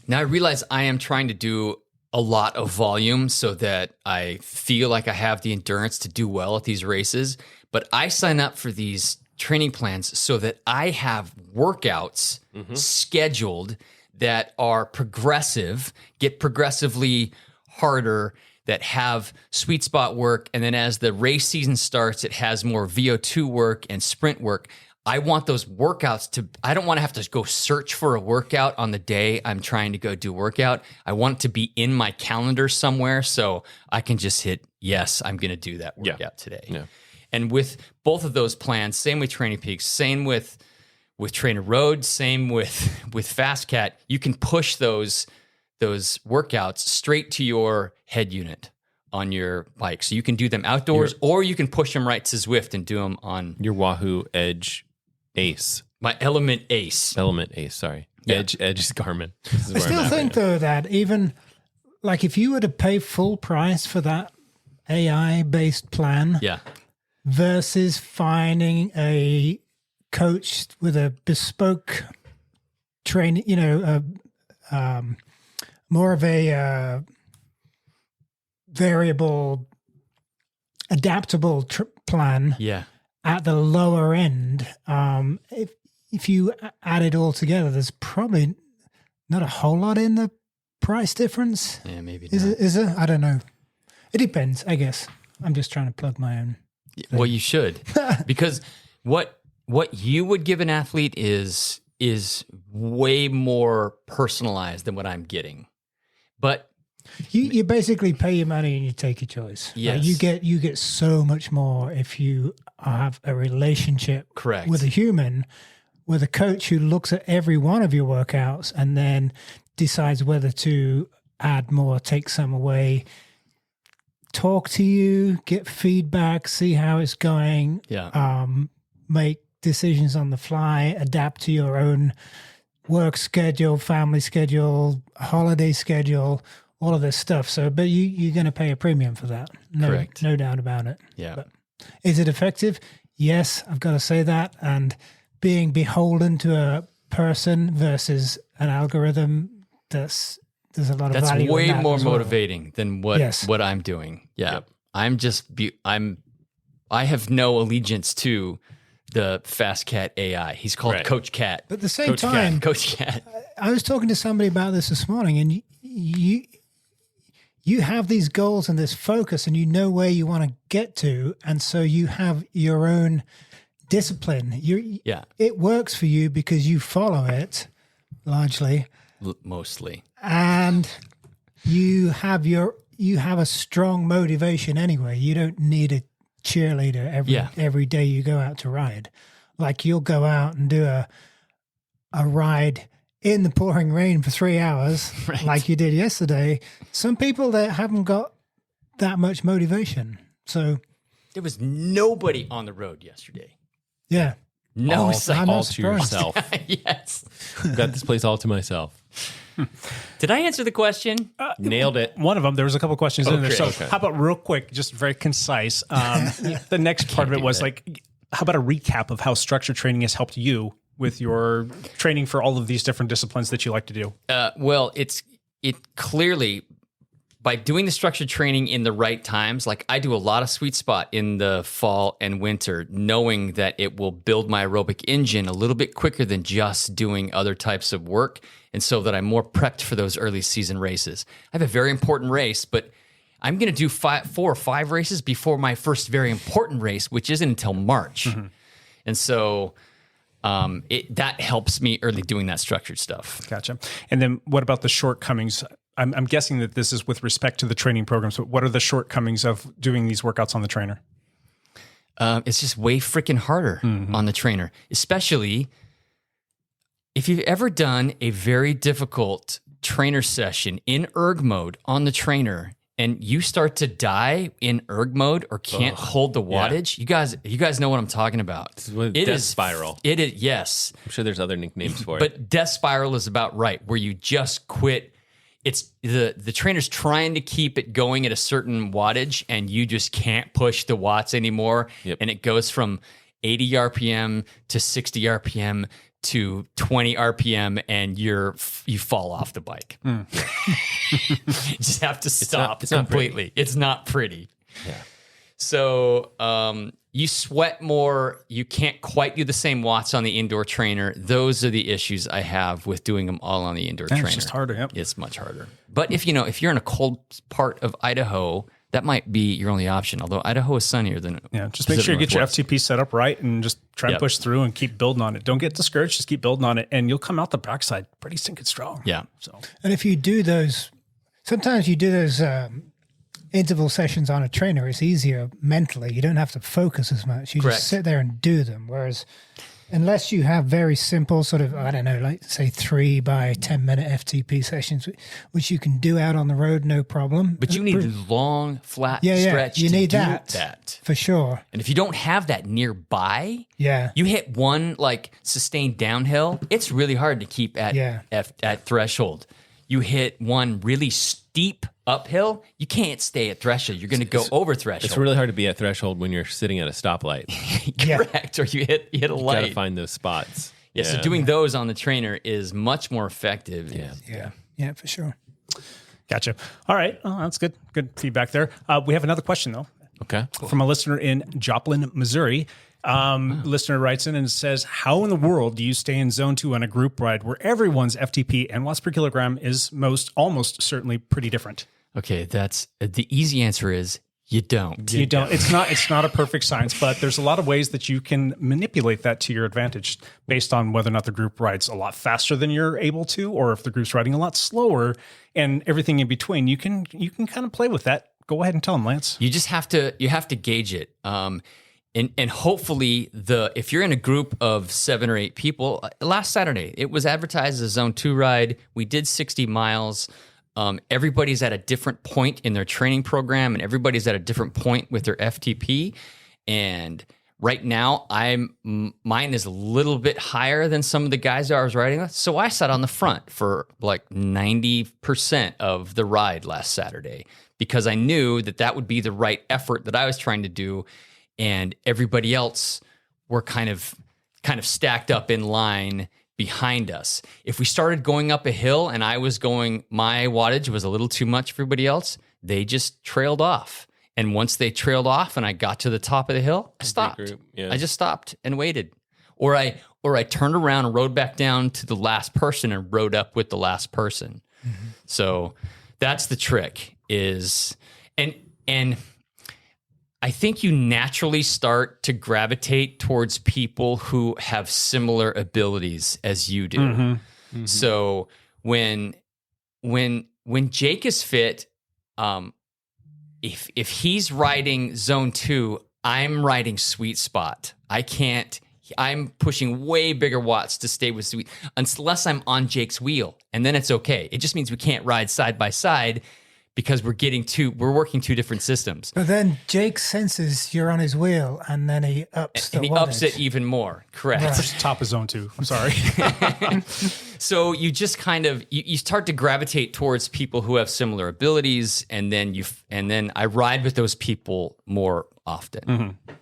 Now I realize I am trying to do a lot of volume so that I feel like I have the endurance to do well at these races. But I sign up for these training plans so that I have workouts scheduled that are progressive, get progressively harder, that have sweet spot work. And then as the race season starts, it has more VO2 work and sprint work. I want those workouts I don't want to have to go search for a workout on the day I'm trying to go do workout. I want it to be in my calendar somewhere so I can just hit, yes, I'm going to do that workout today.
Yeah.
And with both of those plans, same with Training Peaks, same with Trainer Road, same with Fast Cat, you can push those workouts straight to your head unit on your bike. So you can do them outdoors or you can push them right to Zwift and do them on
your Wahoo Edge Ace.
My Element Ace,
sorry. Yeah. Edge is Garmin.
I still think though that even like if you were to pay full price for that AI based plan versus finding a coach with a bespoke training, more of a variable, adaptable plan at the lower end. If you add it all together, there's probably not a whole lot in the price difference.
Yeah, maybe not.
Is it? I don't know. It depends, I guess. I'm just trying to plug my own thing.
Well, you should. Because what you would give an athlete is way more personalized than what I'm getting. But
you basically pay your money and you take your choice.
Yes.
You get so much more if you have a relationship with a human, with a coach who looks at every one of your workouts and then decides whether to add more, take some away, talk to you, get feedback, see how it's going, make decisions on the fly, adapt to your own work schedule, family schedule, holiday schedule, all of this stuff. So, but you're going to pay a premium for that.
Correct.
No doubt about it.
Yeah.
But is it effective? Yes, I've got to say that. And being beholden to a person versus an algorithm, there's a lot of value in that.
That's way more
as well.
motivating than what I'm doing. Yeah. Yep. I have no allegiance to the Fast Cat AI. He's called Coach Cat.
But at the same time,
Coach Cat.
I was talking to somebody about this morning, and you have these goals and this focus, and you know where you want to get to, and so you have your own discipline. It works for you because you follow it largely,
mostly,
and you have a strong motivation anyway. You don't need a cheerleader every day you go out to ride. Like you'll go out and do a ride in the pouring rain for 3 hours like you did yesterday. Some people that haven't got that much motivation. So
there was nobody on the road yesterday.
Yeah.
No,
all to yourself.
Yes.
Got this place all to myself.
Did I answer the question?
Nailed it.
One of them. There was a couple questions in there. So
okay.
How about real quick, just very concise. The next part of it was how about a recap of how structured training has helped you with your training for all of these different disciplines that you like to do?
Well, it clearly by doing the structured training in the right times, like I do a lot of sweet spot in the fall and winter, knowing that it will build my aerobic engine a little bit quicker than just doing other types of work. And so that I'm more prepped for those early season races. I have a very important race, but I'm going to do 4 or 5 races before my first very important race, which isn't until March. And so that helps me early doing that structured stuff.
Gotcha. And then what about the shortcomings? I'm guessing that this is with respect to the training programs, but what are the shortcomings of doing these workouts on the trainer?
It's just way freaking harder on the trainer, especially if you've ever done a very difficult trainer session in erg mode on the trainer and you start to die in erg mode or can't hold the wattage. Yeah. You guys know what I'm talking about.
It is spiral.
It is, yes.
I'm sure there's other nicknames for it.
But death spiral is about right, where you just quit. It's the trainer's trying to keep it going at a certain wattage and you just can't push the watts anymore.
Yep.
And it goes from 80 RPM to 60 RPM to 20 RPM and you fall off the bike. You just have to stop completely. It's not pretty.
Yeah.
So you sweat more. You can't quite do the same watts on the indoor trainer. Those are the issues I have with doing them all on the indoor trainer.
It's just harder. Yep.
It's much harder. But if you're in a cold part of Idaho, that might be your only option. Although Idaho is sunnier than
just make sure you get your FTP set up right and just try and push through and keep building on it. Don't get discouraged. Just keep building on it, and you'll come out the backside pretty stinking strong.
Yeah.
So,
and if you do those, sometimes you do those interval sessions on a trainer. It's easier mentally. You don't have to focus as much. You just sit there and do them. Whereas, unless you have very simple sort of, I don't know, like say 3 by 10 minute FTP sessions, which you can do out on the road, no problem.
But you need long, flat stretch.
You
to
need
do
that for sure.
And if you don't have that nearby,
you
hit one like sustained downhill, it's really hard to keep at threshold. You hit one really steep uphill, you can't stay at threshold. You're going to go over threshold.
It's really hard to be at threshold when you're sitting at a stoplight.
Correct. Or you hit a light.
You got to find those spots.
Yeah, so doing those on the trainer is much more effective.
Yeah, for sure.
Gotcha. All right. Oh, that's good. Good feedback there. We have another question, though.
Okay.
From a listener in Joplin, Missouri. Listener writes in and says, how in the world do you stay in zone 2 on a group ride where everyone's FTP and watts per kilogram is almost certainly pretty different?
Okay, that's the easy answer is you don't.
You don't. It's not a perfect science, but there's a lot of ways that you can manipulate that to your advantage based on whether or not the group rides a lot faster than you're able to, or if the group's riding a lot slower, and everything in between. You can kind of play with that. Go ahead and tell them, Lance.
You just have to gauge it. And hopefully if you're in a group of 7 or 8 people, last Saturday, it was advertised as a zone 2 ride. We did 60 miles. Everybody's at a different point in their training program and everybody's at a different point with their FTP. And right now mine is a little bit higher than some of the guys that I was riding with. So I sat on the front for like 90% of the ride last Saturday because I knew that would be the right effort that I was trying to do. And everybody else were kind of stacked up in line behind us. If we started going up a hill and my wattage was a little too much for everybody else, they just trailed off. And once they trailed off and I got to the top of the hill, I stopped. I just stopped and waited. Or I turned around and rode back down to the last person and rode up with the last person. Mm-hmm. So that's the trick and I think you naturally start to gravitate towards people who have similar abilities as you do. Mm-hmm. Mm-hmm. So when Jake is fit, if he's riding zone 2, I'm riding sweet spot. I'm pushing way bigger watts to stay with sweet unless I'm on Jake's wheel, and then it's okay. It just means we can't ride side by side because we're working 2 different systems.
But then Jake senses you're on his wheel, and then he ups the wattage.
He ups it even more. Correct.
Right. Top of zone 2. I'm sorry.
So you just kind of you start to gravitate towards people who have similar abilities, and then I ride with those people more often.
Mm-hmm.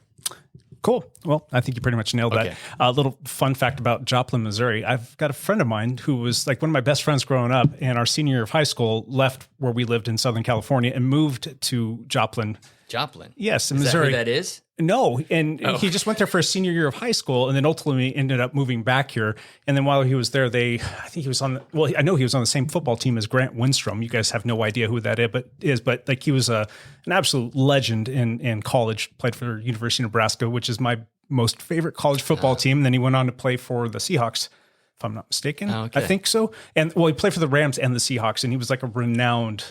Cool. Well, I think you pretty much nailed
Okay.
that. A little fun fact about Joplin, Missouri. I've got a friend of mine who was like one of my best friends growing up, and our senior year of high school left where we lived in Southern California and moved to Joplin.
Joplin?
Yes, in
Is
Missouri.
That who that is?
No, and he just went there for his senior year of high school, and then ultimately ended up moving back here. And then while he was there, I think he was on. Well, I know he was on the same football team as Grant Windstrom. You guys have no idea who that is, but like he was an absolute legend in college. Played for University of Nebraska, which is my most favorite college football team. And then he went on to play for the Seahawks, if I'm not mistaken.
Okay.
I think so. And well, he played for the Rams and the Seahawks, and he was like a renowned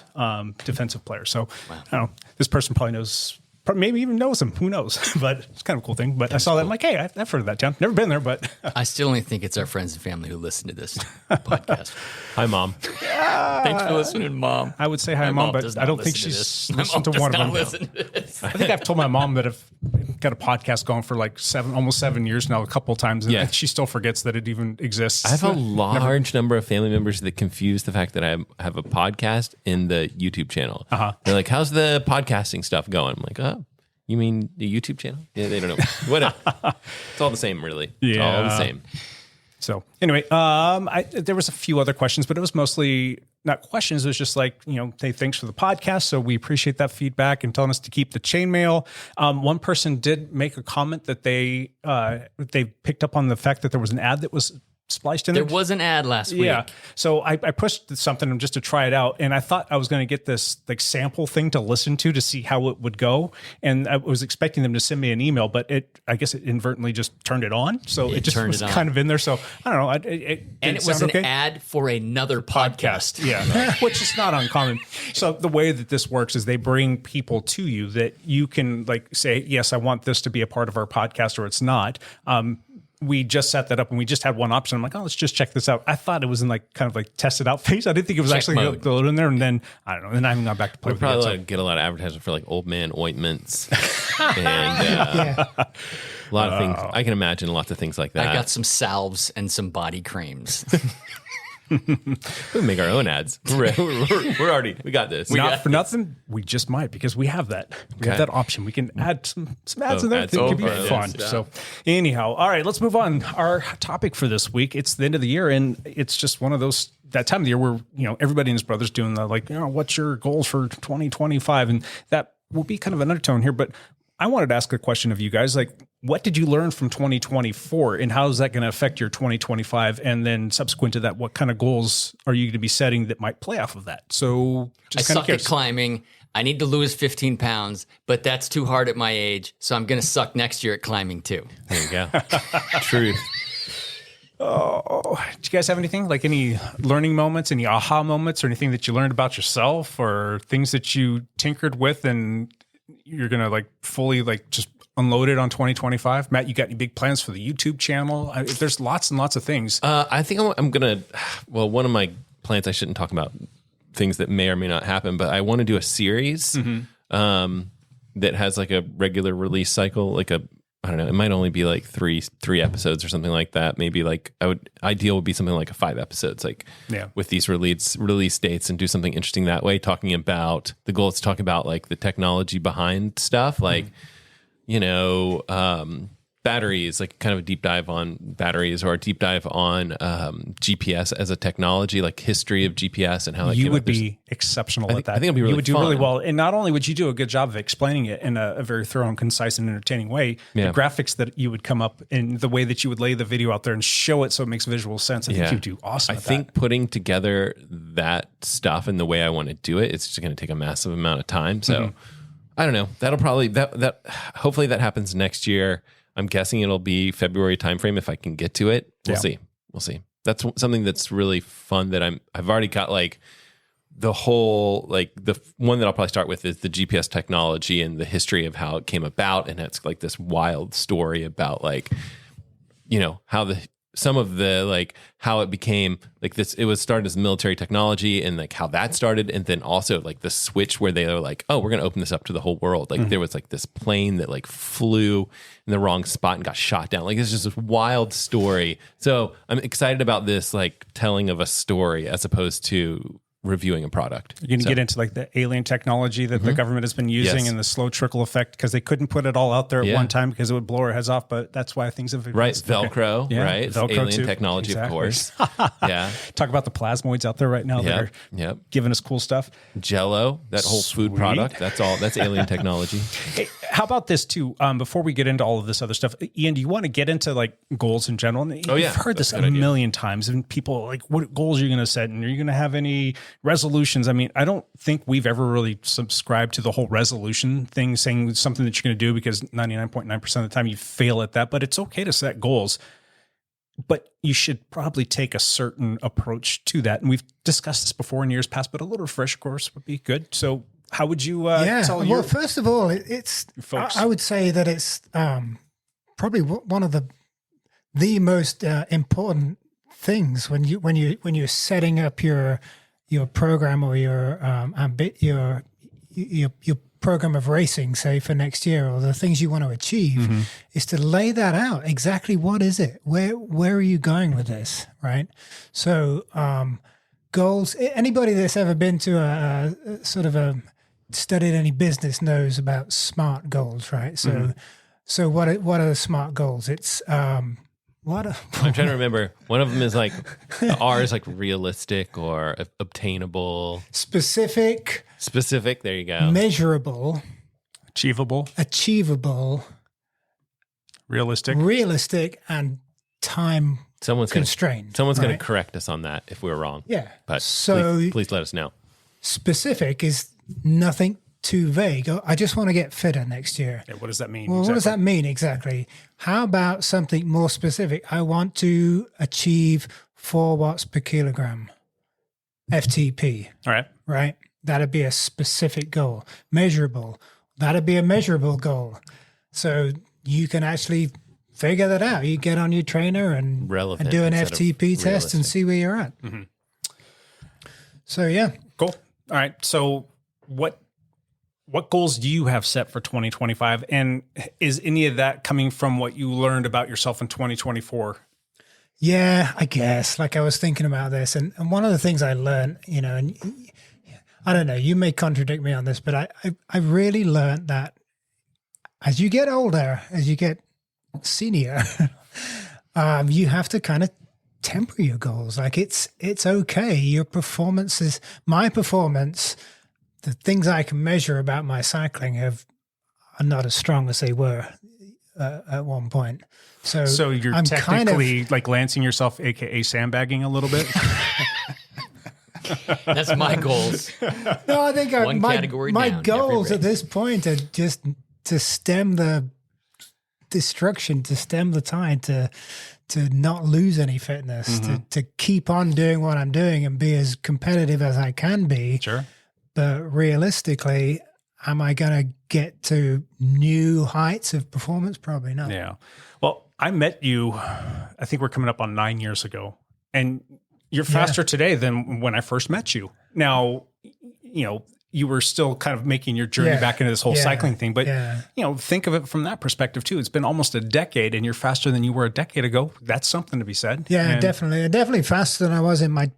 defensive player. So I don't know. This person probably knows. Maybe even knows him. Who knows? But it's kind of a cool thing. But I saw that. I'm like, hey, I've heard of that town. Never been there, but
I still only think it's our friends and family who listen to this podcast.
Hi, Mom.
Thanks for listening, Mom.
I would say hi,
My
Mom, but
does
I
not
don't think
listen to
she's
this. My
listened
mom
to one
does
of
not
them.
listen to this.
I think I've told my mom that I've got a podcast going for like almost 7 years now, a couple of times, and she still forgets that it even exists.
I have a large number of family members that confuse the fact that I have a podcast in the YouTube channel. They're like, how's the podcasting stuff going? I'm like, oh, you mean the YouTube channel? Yeah, they don't know. Whatever. It's all the same, really. It's all the same.
So anyway, there was a few other questions, but it was mostly not questions. It was just like, hey, thanks for the podcast. So we appreciate that feedback and telling us to keep the chain mail. One person did make a comment that they picked up on the fact that there was an ad that was spliced in
There
it.
was an ad last week.
Yeah. So I pushed something just to try it out. And I thought I was going to get this like sample thing to listen to see how it would go. And I was expecting them to send me an email, but I guess it inadvertently just turned it on. So it just was kind of in there. So I don't know.
And it was an ad for another podcast.
Yeah. Which is not uncommon. So the way that this works is they bring people to you that you can like say, yes, I want this to be a part of our podcast, or it's not. We just set that up and we just had one option. I'm like, oh, let's just check this out. I thought it was in like kind of like tested out phase. I didn't think it was actually going to load in there. And then I don't know. Then I haven't gone back to play with it.
Probably get a lot of advertising for like old man ointments and a lot of things. I can imagine lots of things like that.
I got some salves and some body creams.
We make our own ads. We're already, we got this.
Not for nothing. We just might, because we have that. We have that option. We can add some ads in there. It could be fun. So anyhow, all right, let's move on. Our topic for this week, it's the end of the year, and it's just one of those, that time of the year where, everybody and his brother's doing the like, what's your goals for 2025? And that will be kind of an undertone here, but I wanted to ask a question of you guys. Like, what did you learn from 2024 and how is that going to affect your 2025? And then subsequent to that, what kind of goals are you going to be setting that might play off of that? So
I suck at climbing. I need to lose 15 pounds, but that's too hard at my age. So I'm going to suck next year at climbing too.
There you go. Truth.
Oh, do you guys have anything, like any learning moments, any aha moments, or anything that you learned about yourself, or things that you tinkered with and you're going to like fully like just unload it on 2025? Matt, you got any big plans for the YouTube channel? There's lots and lots of things.
I think I'm going to, one of my plans, I shouldn't talk about things that may or may not happen, but I want to do a series that has like a regular release cycle, like I don't know, it might only be like three episodes or something like that. Maybe like ideal would be something like a 5 episodes, like with these release dates, and do something interesting that way. The goal is to talk about like the technology behind stuff, like, batteries, like kind of a deep dive on batteries, or a deep dive on GPS as a technology, like history of GPS and how that
you would be exceptional at that.
I think it'd be really
you would
fun.
do really well. And not only would you do a good job of explaining it in a very thorough and concise and entertaining way, the graphics that you would come up in, the way that you would lay the video out there and show it so it makes visual sense, I think you'd do awesome.
I think putting together that stuff and the way I want to do it, it's just going to take a massive amount of time. So I don't know. That'll probably hopefully that happens next year. I'm guessing it'll be February timeframe if I can get to it. We'll see. That's something that's really fun that I've already got, like the whole, like the one that I'll probably start with is the GPS technology and the history of how it came about. And it's like this wild story about like, how some of the like how it became like this. It was started as military technology and like how that started, and then also like the switch where they were like, oh, we're going to open this up to the whole world. Like there was like this plane that like flew in the wrong spot and got shot down. Like it's just this wild story. So I'm excited about this like telling of a story as opposed to reviewing a product.
You're going to get into like the alien technology that the government has been using and the slow trickle effect because they couldn't put it all out there at one time because it would blow our heads off. But that's why things have advanced.
Right. Velcro,
okay.
right?
Velcro
alien
too.
technology,
Exactly.
of course. Yeah.
Talk about the plasmoids out there right now that are giving us cool stuff.
Jello, that whole food product. That's alien technology.
Hey, how about this too? Before we get into all of this other stuff, Ian, do you want to get into like goals in general? And You've heard this a million times, and people are like, what goals are you going to set? And are you going to have any resolutions? I mean, I don't think we've ever really subscribed to the whole resolution thing, saying something that you're going to do because 99.9% of the time you fail at that. But it's okay to set goals. But you should probably take a certain approach to that. And we've discussed this before in years past, but a little refresh course would be good. So how would you tell your
first of all, it's
folks?
I would say that it's probably one of the most important things when you're setting up your program or your program of racing, say for next year, or the things you want to achieve, is to lay that out. Exactly what is it? Where are you going with this? Right. So goals. Anybody that's ever been to a sort of a studied any business knows about SMART goals, right? So what are the SMART goals? It's I'm
trying to remember. One of them is like the R is like realistic or obtainable,
specific.
There you go.
Measurable,
achievable,
realistic, and time constrained.
Someone's going to correct us on that if we're wrong.
Yeah.
But
so
please let us know.
Specific is nothing too vague. I just want to get fitter next year.
Yeah, what does that mean?
Well, what does that mean exactly? How about something more specific? I want to achieve 4 watts per kilogram FTP.
All right.
Right? That'd be a specific goal. Measurable. That'd be a measurable goal. So you can actually figure that out. You get on your trainer and do an FTP test and see where you're at. So, yeah.
Cool. All right. So what goals do you have set for 2025? And is any of that coming from what you learned about yourself in 2024?
Yeah, I guess. Like I was thinking about this. And one of the things I learned, and I don't know, you may contradict me on this, but I really learned that as you get older, as you get senior, you have to kind of temper your goals. Like it's okay. Your performance my performance, the things I can measure about my cycling are not as strong as they were at one point. So
you're
I'm
technically like lancing yourself, AKA sandbagging a little bit.
That's my goals.
No, I think my goals at this point are just to stem the destruction, to stem the tide, to not lose any fitness, to keep on doing what I'm doing and be as competitive as I can be.
Sure.
But realistically, am I going to get to new heights of performance? Probably not.
Yeah. Well, I met you, I think we're coming up on 9 years ago, and you're faster today than when I first met you. Now, you were still kind of making your journey back into this whole cycling thing, but think of it from that perspective too. It's been almost a decade and you're faster than you were a decade ago. That's something to be said.
Yeah, definitely faster than I was in my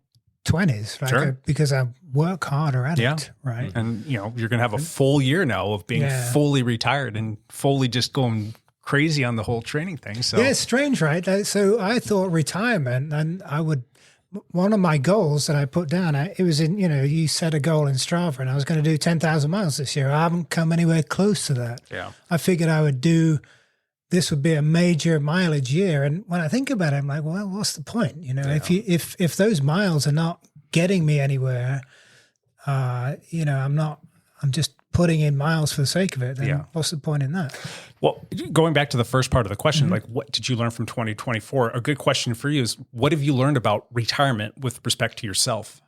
20s, right?
Sure.
Because I work harder at it, right?
And you're going to have a full year now of being fully retired and fully just going crazy on the whole training thing. So
yeah, it's strange, right? So I thought retirement, and one of my goals that I put down, it was in, you set a goal in Strava, and I was going to do 10,000 miles this year. I haven't come anywhere close to that.
Yeah.
I figured this would be a major mileage year. And when I think about it, I'm like, well, what's the point? If those miles are not getting me anywhere, I'm just putting in miles for the sake of it. Then what's the point in that?
Well, going back to the first part of the question, like what did you learn from 2024? A good question for you is, what have you learned about retirement with respect to yourself?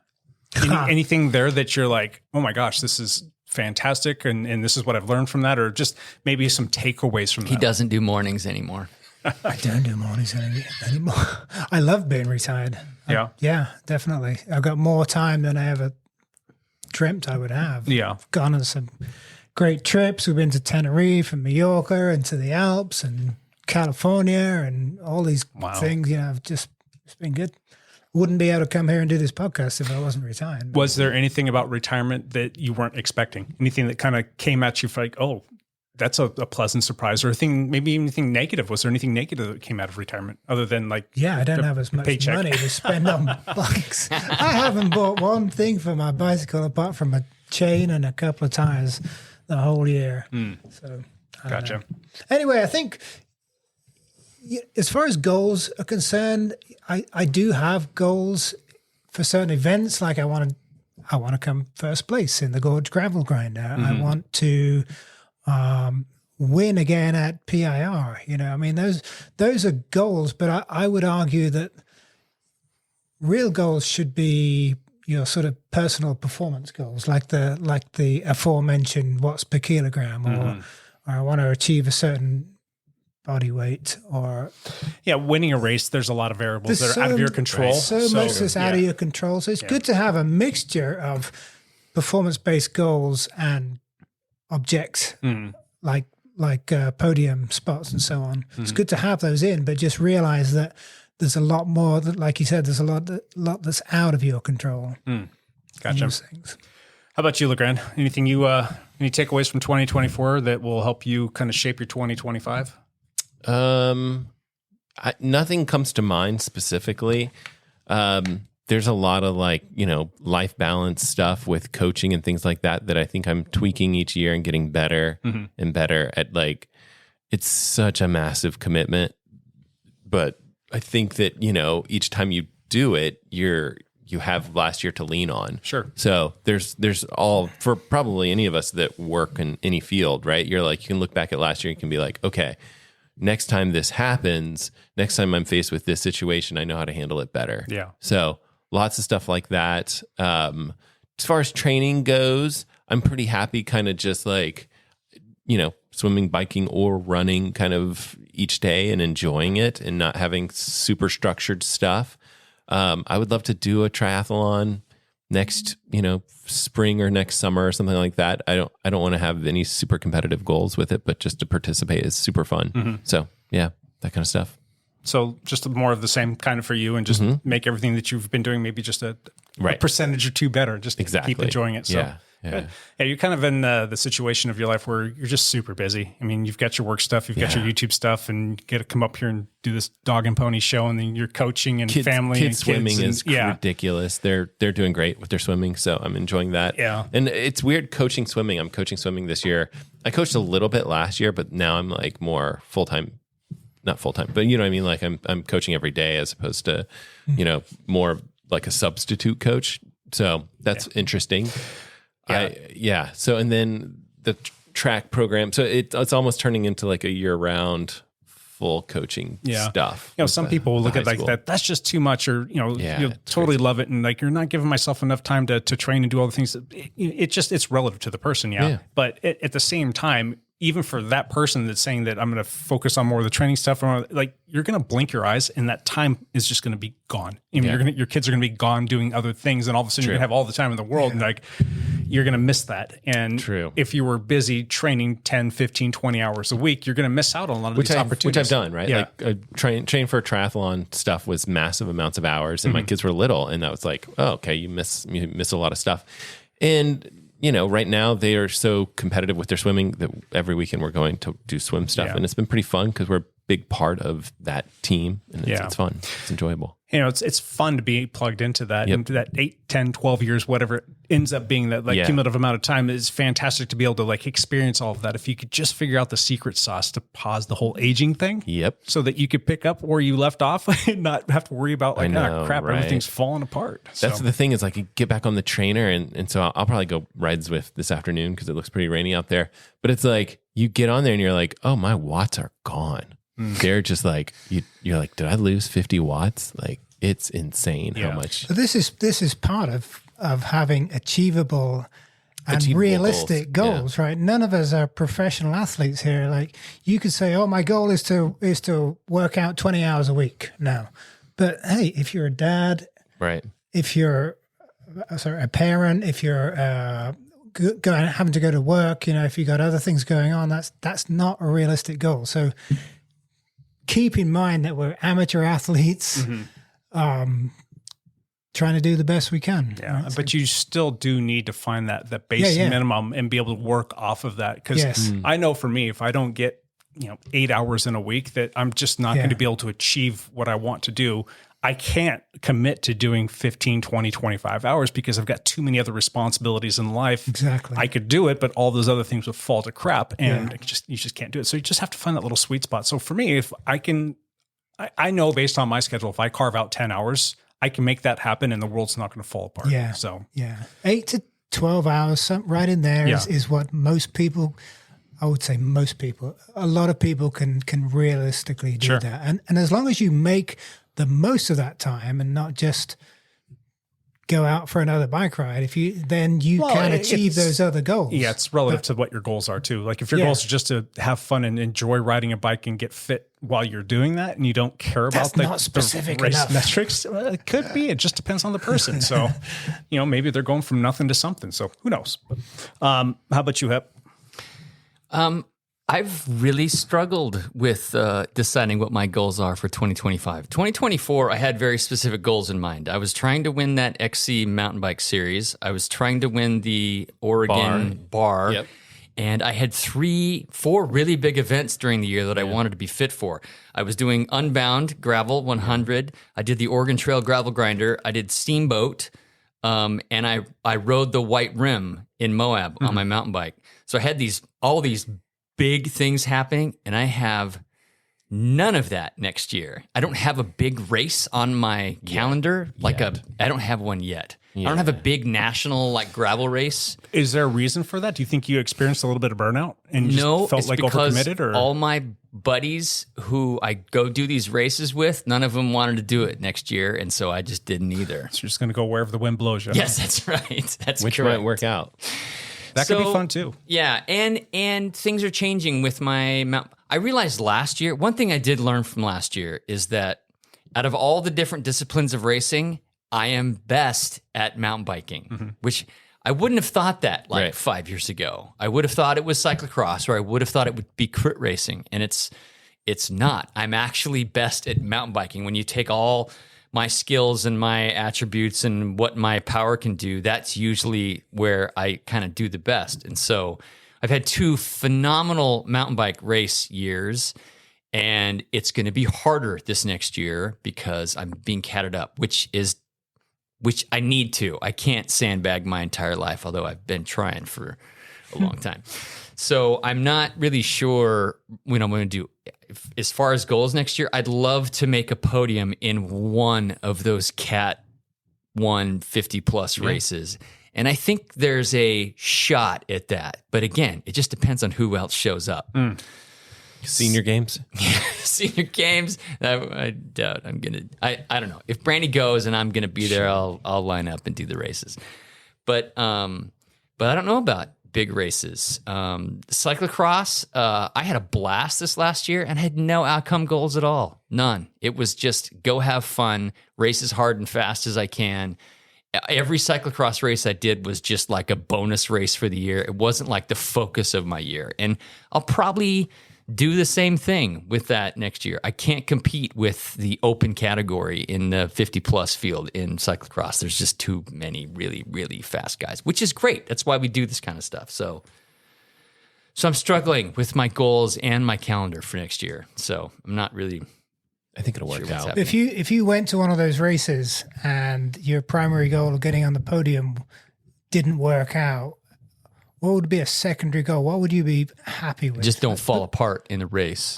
Anything there that you're like, oh my gosh, this is fantastic, and this is what I've learned from that, or just maybe some takeaways from that?
He doesn't do mornings anymore.
I don't do mornings anymore. I love being retired. Yeah, definitely. I've got more time than I ever dreamt I would have.
Yeah.
I've gone on some great trips. We've been to Tenerife and Mallorca and to the Alps and California and all these things. It's been good. wouldn't be able to come here and do this podcast if I wasn't retired.
Was there anything about retirement that you weren't expecting? Anything that kind of came at you for like, oh, that's a pleasant surprise, or maybe anything negative? Was there anything negative that came out of retirement other than like,
I don't have as much
paycheck
money to spend on bikes. I haven't bought one thing for my bicycle apart from a chain and a couple of tires the whole year. So
gotcha.
Anyway, I think as far as goals are concerned, I do have goals for certain events. Like I want to come first place in the Gorge Gravel Grinder. I want to win again at PIR. I mean, those are goals, but I would argue that real goals should be your sort of personal performance goals, like the aforementioned watts per kilogram, or I want to achieve a certain body weight, or
winning a race. There's a lot of variables that are out of your control.
So much that's out of your control. So it's good to have a mixture of performance-based goals and objects like podium spots and so on. It's good to have those in, but just realize that there's a lot more that, like you said, there's a lot that's out of your control.
Gotcha. How about you, LeGrand? Anything any takeaways from 2024 that will help you kind of shape your 2025?
Nothing comes to mind specifically. There's a lot of life balance stuff with coaching and things like that I think I'm tweaking each year and getting better and better at. It's such a massive commitment, but I think that, each time you do it, you have last year to lean on.
Sure.
So there's all, for probably any of us that work in any field, right? You're you can look back at last year, you can be like, okay, next time this happens, next time I'm faced with this situation, I know how to handle it better.
Yeah.
So lots of stuff like that. As far as training goes, I'm pretty happy kind of just swimming, biking, or running kind of each day and enjoying it and not having super structured stuff. I would love to do a triathlon next, spring or next summer or something like that. I don't want to have any super competitive goals with it, but just to participate is super fun. So yeah, that kind of stuff.
So just more of the same kind of for you, and just make everything that you've been doing maybe just a percentage or two better, just to keep enjoying it. So yeah, you're kind of in the situation of your life where you're just super busy. I mean, you've got your work stuff, you've got your YouTube stuff, and you get to come up here and do this dog and pony show, and then you're coaching and family.
Kids swimming is ridiculous. They're doing great with their swimming, so I'm enjoying that.
Yeah,
and it's weird coaching swimming. I'm coaching swimming this year. I coached a little bit last year, but now I'm more full time. Not full time, but you know what I mean? I'm coaching every day as opposed to, more like a substitute coach. So that's interesting. So, and then the track program. So it's almost turning into a year round full coaching stuff.
Some people will look at that. That's just too much, or you'll totally love it, and you're not giving myself enough time to train and do all the things. It's relative to the person, But at the same time, even for that person that's saying that I'm going to focus on more of the training stuff, you're going to blink your eyes and that time is just going to be gone. I mean, your kids are going to be gone doing other things, and all of a sudden you're going to have all the time in the world, and you're going to miss that. And if you were busy training 10, 15, 20 hours a week, you're going to miss out on a lot of these opportunities.
Which I've done, right?
Yeah.
Train for triathlon stuff was massive amounts of hours, and my kids were little, and I was like, oh, okay, you miss a lot of stuff. And right now they are so competitive with their swimming that every weekend we're going to do swim stuff, and it's been pretty fun because we're a big part of that team, and it's fun. It's enjoyable.
It's fun to be plugged into that, and that 8, 10, 12 years, whatever it ends up being, that cumulative amount of time is fantastic to be able to experience all of that. If you could just figure out the secret sauce to pause the whole aging thing, so that you could pick up where you left off and not have to worry about crap, everything's falling apart.
That's the thing is you get back on the trainer, and so I'll probably go ride Zwift this afternoon because it looks pretty rainy out there. But it's you get on there and you're like, oh, my watts are gone. They're just you're like, did I lose 50 watts? It's insane how much.
But this is part of having achievable and realistic goals, right? None of us are professional athletes here. You could say, oh, my goal is to work out 20 hours a week now. But hey, if you're a dad,
right?
If you're a parent, if you're having to go to work, if you've got other things going on, that's not a realistic goal. So keep in mind that we're amateur athletes. trying to do the best we can.
Yeah,
right?
but you still do need to find that base minimum and be able to work off of that. Because I know for me, if I don't get 8 hours in a week, that I'm just not going to be able to achieve what I want to do. I can't commit to doing 15, 20, 25 hours because I've got too many other responsibilities in life.
Exactly.
I could do it, but all those other things would fall to crap, and you just can't do it. So you just have to find that little sweet spot. So for me, if I can, I know based on my schedule, if I carve out 10 hours, I can make that happen and the world's not going to fall apart.
Yeah.
So
8 to 12 hours, right in there is what most people, I would say most people, a lot of people can realistically do that. And as long as you make the most of that time and not just go out for another bike ride, then you can achieve those other goals.
Yeah, it's relative to what your goals are too. Like if your goals are just to have fun and enjoy riding a bike and get fit while you're doing that, and you don't care about
not specific
the race
enough.
metrics, it could be. It just depends on the person. So, maybe they're going from nothing to something. So who knows? How about you, Hep?
I've really struggled with deciding what my goals are for 2025. 2024, I had very specific goals in mind. I was trying to win that XC mountain bike series. I was trying to win the Oregon bar.
Yep.
And I had 4 really big events during the year that I wanted to be fit for. I was doing Unbound Gravel 100. I did the Oregon Trail Gravel Grinder. I did Steamboat. And I rode the White Rim in Moab on my mountain bike. So I had all these big things happening, and I have none of that next year. I don't have a big race on my calendar. I don't have one yet. I don't have a big national gravel race.
Is there a reason for that? Do you think you experienced a little bit of burnout and you just felt like overcommitted? Or
all my buddies who I go do these races with, none of them wanted to do it next year, and so I just didn't either.
So you're just going to go wherever the wind blows you.
Yes, that's right. That's
Which
correct.
might work out.
That could be fun too.
Yeah, and things are changing with my mount. I realized last year, one thing I did learn from last year is that out of all the different disciplines of racing, I am best at mountain biking, which I wouldn't have thought that 5 years ago. I would have thought it was cyclocross, or I would have thought it would be crit racing, and it's not. I'm actually best at mountain biking. When you take all my skills and my attributes and what my power can do, that's usually where I kind of do the best. And so I've had 2 phenomenal mountain bike race years, and it's going to be harder this next year because I'm being catted up, which I need to. I can't sandbag my entire life, although I've been trying for a long time. So I'm not really sure what I'm going to do. As far as goals next year, I'd love to make a podium in one of those Cat 150 plus races. And I think there's a shot at that. But again, it just depends on who else shows up.
Senior games?
Senior games? I doubt I'm going to. I don't know. If Brandy goes and I'm going to be there, I'll line up and do the races. But I don't know about big races. Cyclocross, I had a blast this last year and had no outcome goals at all. None. It was just go have fun, race as hard and fast as I can. Every cyclocross race I did was just like a bonus race for the year. It wasn't like the focus of my year. And I'll probably do the same thing with that next year. I can't compete with the open category in the 50 plus field in cyclocross. There's just too many really, really fast guys, which is great. That's why we do this kind of stuff. So I'm struggling with my goals and my calendar for next year. So I'm not really.
I think it'll work out.
If you went to one of those races and your primary goal of getting on the podium didn't work out, what would be a secondary goal? What would you be happy with?
Just don't fall apart in the race.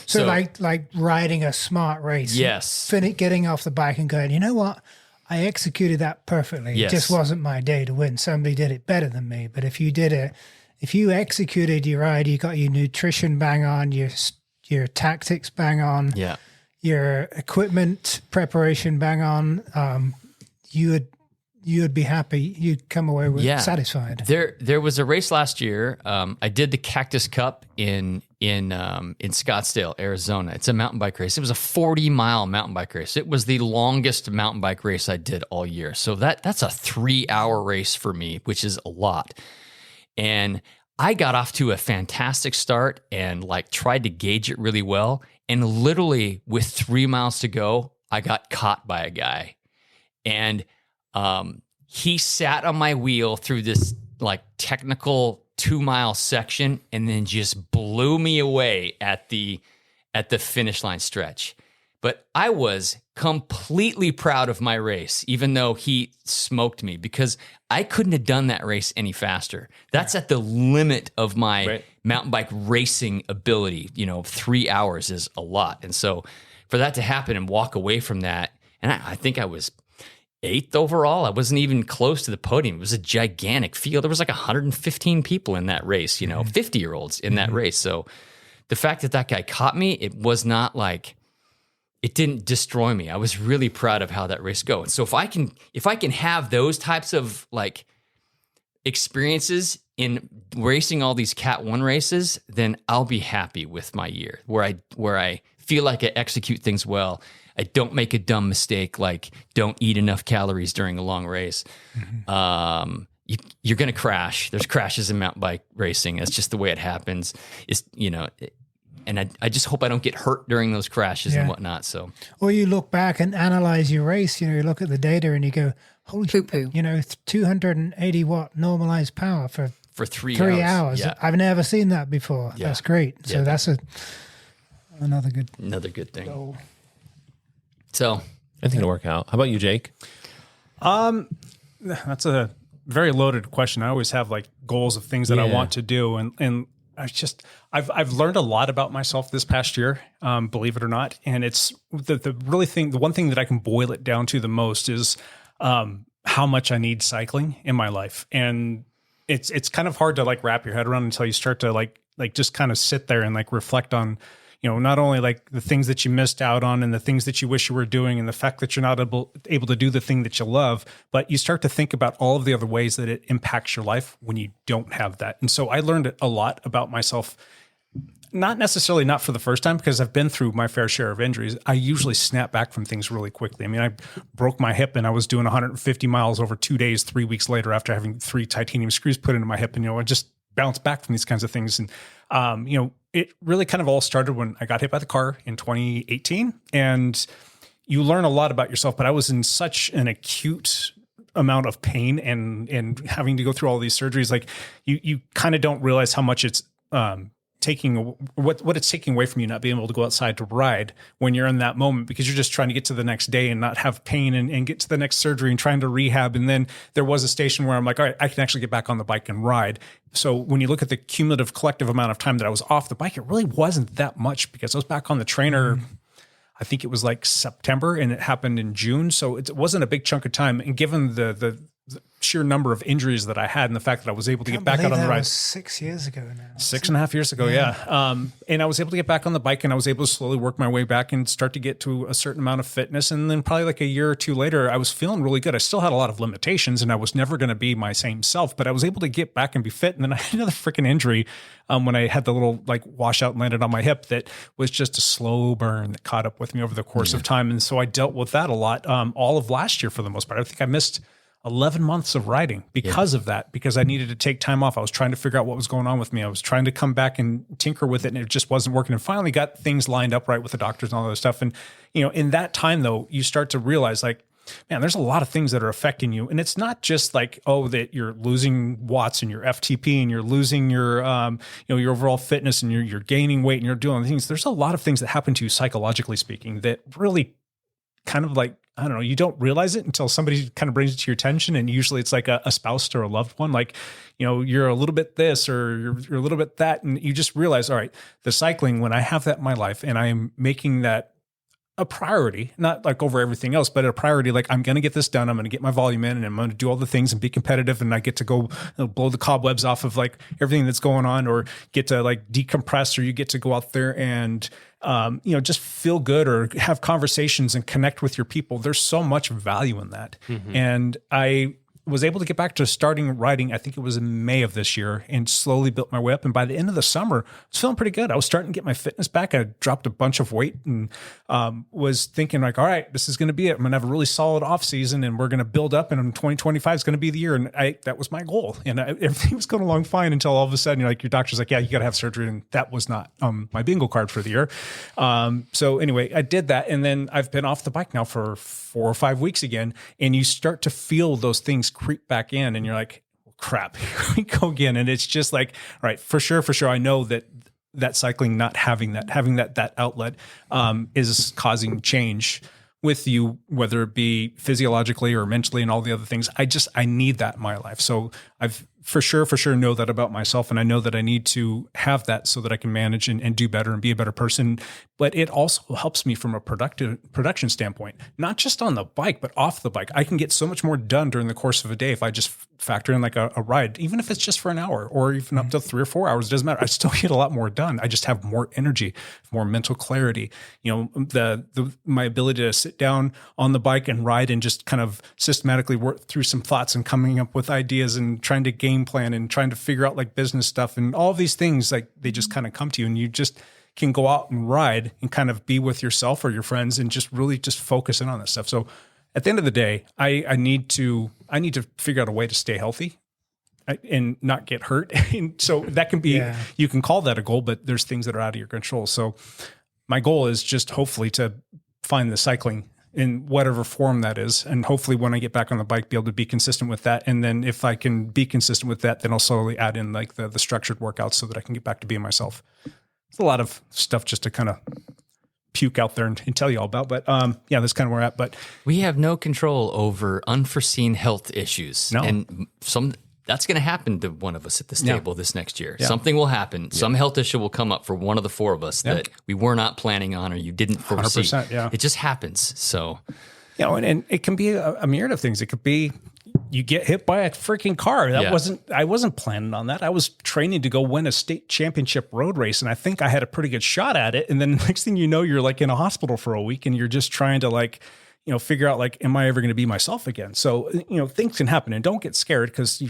So like riding a smart race.
Yes.
Getting off the bike and going, you know what? I executed that perfectly.
Yes.
It just wasn't my day to win. Somebody did it better than me. But if you executed your ride, you got your nutrition bang on, your tactics bang on, your equipment preparation bang on, you would be happy. You'd come away satisfied.
There was a race last year. I did the Cactus Cup in Scottsdale, Arizona. It's a mountain bike race. It was a 40-mile mountain bike race. It was the longest mountain bike race I did all year. So that's a 3-hour race for me, which is a lot. And I got off to a fantastic start and tried to gauge it really well. And literally with 3 miles to go, I got caught by a guy. And he sat on my wheel through this like technical 2-mile section and then just blew me away at the finish line stretch. But I was completely proud of my race, even though he smoked me, because I couldn't have done that race any faster. That's at the limit of my mountain bike racing ability. 3 hours is a lot. And so for that to happen and walk away from that, and I think I was 8th overall. I wasn't even close to the podium. It was a gigantic field. There was like 115 people in that race, 50-year-olds in that race. So the fact that guy caught me, it was not like, it didn't destroy me. I was really proud of how that race goes. So if I can have those types of like experiences in racing all these Cat 1 races, then I'll be happy with my year where I feel like I execute things well. I don't make a dumb mistake, like don't eat enough calories during a long race. You're going to crash. There's crashes in mountain bike racing. That's just the way it happens. And I just hope I don't get hurt during those crashes and whatnot. So,
or you look back and analyze your race. You look at the data and you go, "Holy poo-poo!" 280 watt normalized power for
3
hours.
Yeah.
I've never seen that before. Yeah. That's great. So that's another good
thing.
Goal.
So
I think it'll work out. How about you, Jake?
That's a very loaded question. I always have like goals of things that I want to do, and I've learned a lot about myself this past year, believe it or not. And it's the one thing that I can boil it down to the most is how much I need cycling in my life. And it's kind of hard to like wrap your head around until you start to like just kind of sit there and like reflect on, not only like the things that you missed out on and the things that you wish you were doing and the fact that you're not able to do the thing that you love, but you start to think about all of the other ways that it impacts your life when you don't have that. And so I learned a lot about myself, not for the first time, because I've been through my fair share of injuries. I usually snap back from things really quickly. I mean, I broke my hip and I was doing 150 miles over 2 days, 3 weeks later after having 3 titanium screws put into my hip. And, I just bounced back from these kinds of things. And, it really kind of all started when I got hit by the car in 2018. And you learn a lot about yourself, but I was in such an acute amount of pain and having to go through all these surgeries. Like you kind of don't realize how much it's, taking what it's taking away from you, not being able to go outside to ride when you're in that moment, because you're just trying to get to the next day and not have pain and get to the next surgery and trying to rehab. And then there was a station where I'm like, all right, I can actually get back on the bike and ride. So when you look at the cumulative collective amount of time that I was off the bike, it really wasn't that much, because I was back on the trainer. I think it was like September and it happened in June. So it wasn't a big chunk of time. And given the sheer number of injuries that I had and the fact that I was able to get back out on the ride.
Was 6 years ago now.
6.5 years ago, yeah. And I was able to get back on the bike and I was able to slowly work my way back and start to get to a certain amount of fitness. And then probably like a year or two later, I was feeling really good. I still had a lot of limitations and I was never going to be my same self, but I was able to get back and be fit. And then I had another freaking injury when I had the little like washout and landed on my hip that was just a slow burn that caught up with me over the course of time. And so I dealt with that a lot all of last year for the most part. I think I missed 11 months of riding because of that, because I needed to take time off. I was trying to figure out what was going on with me. I was trying to come back and tinker with it and it just wasn't working, and finally got things lined up right with the doctors and all that stuff. And, in that time though, you start to realize like, man, there's a lot of things that are affecting you. And it's not just like, that you're losing watts in your FTP and you're losing your, your overall fitness and you're gaining weight and you're doing things. There's a lot of things that happen to you psychologically speaking that really kind of like, I don't know, you don't realize it until somebody kind of brings it to your attention. And usually it's like a spouse or a loved one, like, you're a little bit this or you're a little bit that. And you just realize, all right, the cycling, when I have that in my life and I am making that a priority, not like over everything else, but a priority, like I'm going to get this done. I'm going to get my volume in and I'm going to do all the things and be competitive. And I get to go blow the cobwebs off of like everything that's going on, or get to like decompress, or you get to go out there and, just feel good or have conversations and connect with your people. There's so much value in that. And I was able to get back to starting riding. I think it was in May of this year, and slowly built my way up. And by the end of the summer, I was feeling pretty good. I was starting to get my fitness back. I dropped a bunch of weight and was thinking like, all right, this is going to be it. I'm going to have a really solid off season, and we're going to build up, and 2025 is going to be the year. And that was my goal. And everything was going along fine until all of a sudden, your doctor's like, yeah, you got to have surgery. And that was not my bingo card for the year. So anyway, I did that. And then I've been off the bike now for 4 or 5 weeks again. And you start to feel those things creep back in, and you're like, well, crap, here we go again. And it's just like, all right, for sure. I know that cycling, not having that outlet is causing change with you, whether it be physiologically or mentally and all the other things. I need that in my life. So I've for sure know that about myself. And I know that I need to have that so that I can manage and do better and be a better person. But it also helps me from a production standpoint, not just on the bike, but off the bike. I can get so much more done during the course of a day if I just factor in like a ride, even if it's just for an hour or even up to 3 or 4 hours, it doesn't matter. I still get a lot more done. I just have more energy, more mental clarity. My ability to sit down on the bike and ride and just kind of systematically work through some thoughts and coming up with ideas and trying to game plan and trying to figure out like business stuff and all of these things, like they just kind of come to you, and you just can go out and ride and kind of be with yourself or your friends and just really just focus in on this stuff. So at the end of the day, I need to figure out a way to stay healthy and not get hurt. And so that can be, you can call that a goal, but there's things that are out of your control. So my goal is just hopefully to find the cycling in whatever form that is. And hopefully when I get back on the bike, be able to be consistent with that. And then if I can be consistent with that, then I'll slowly add in like the structured workouts so that I can get back to being myself. It's a lot of stuff just to kind of puke out there and tell you all about. But that's kind of where we're at. But
we have no control over unforeseen health issues.
No.
And that's going to happen to one of us at this table this next year.
Yeah.
Something will happen. Yeah. Some health issue will come up for one of the four of us that we were not planning on or you didn't foresee.
100%, yeah.
It just happens. So,
and it can be a myriad of things. It could be you get hit by a freaking car. I wasn't planning on that. I was training to go win a state championship road race, and I think I had a pretty good shot at it. And then next thing you know, you're like in a hospital for a week, and you're just trying to figure out like, am I ever going to be myself again? So, things can happen, and don't get scared because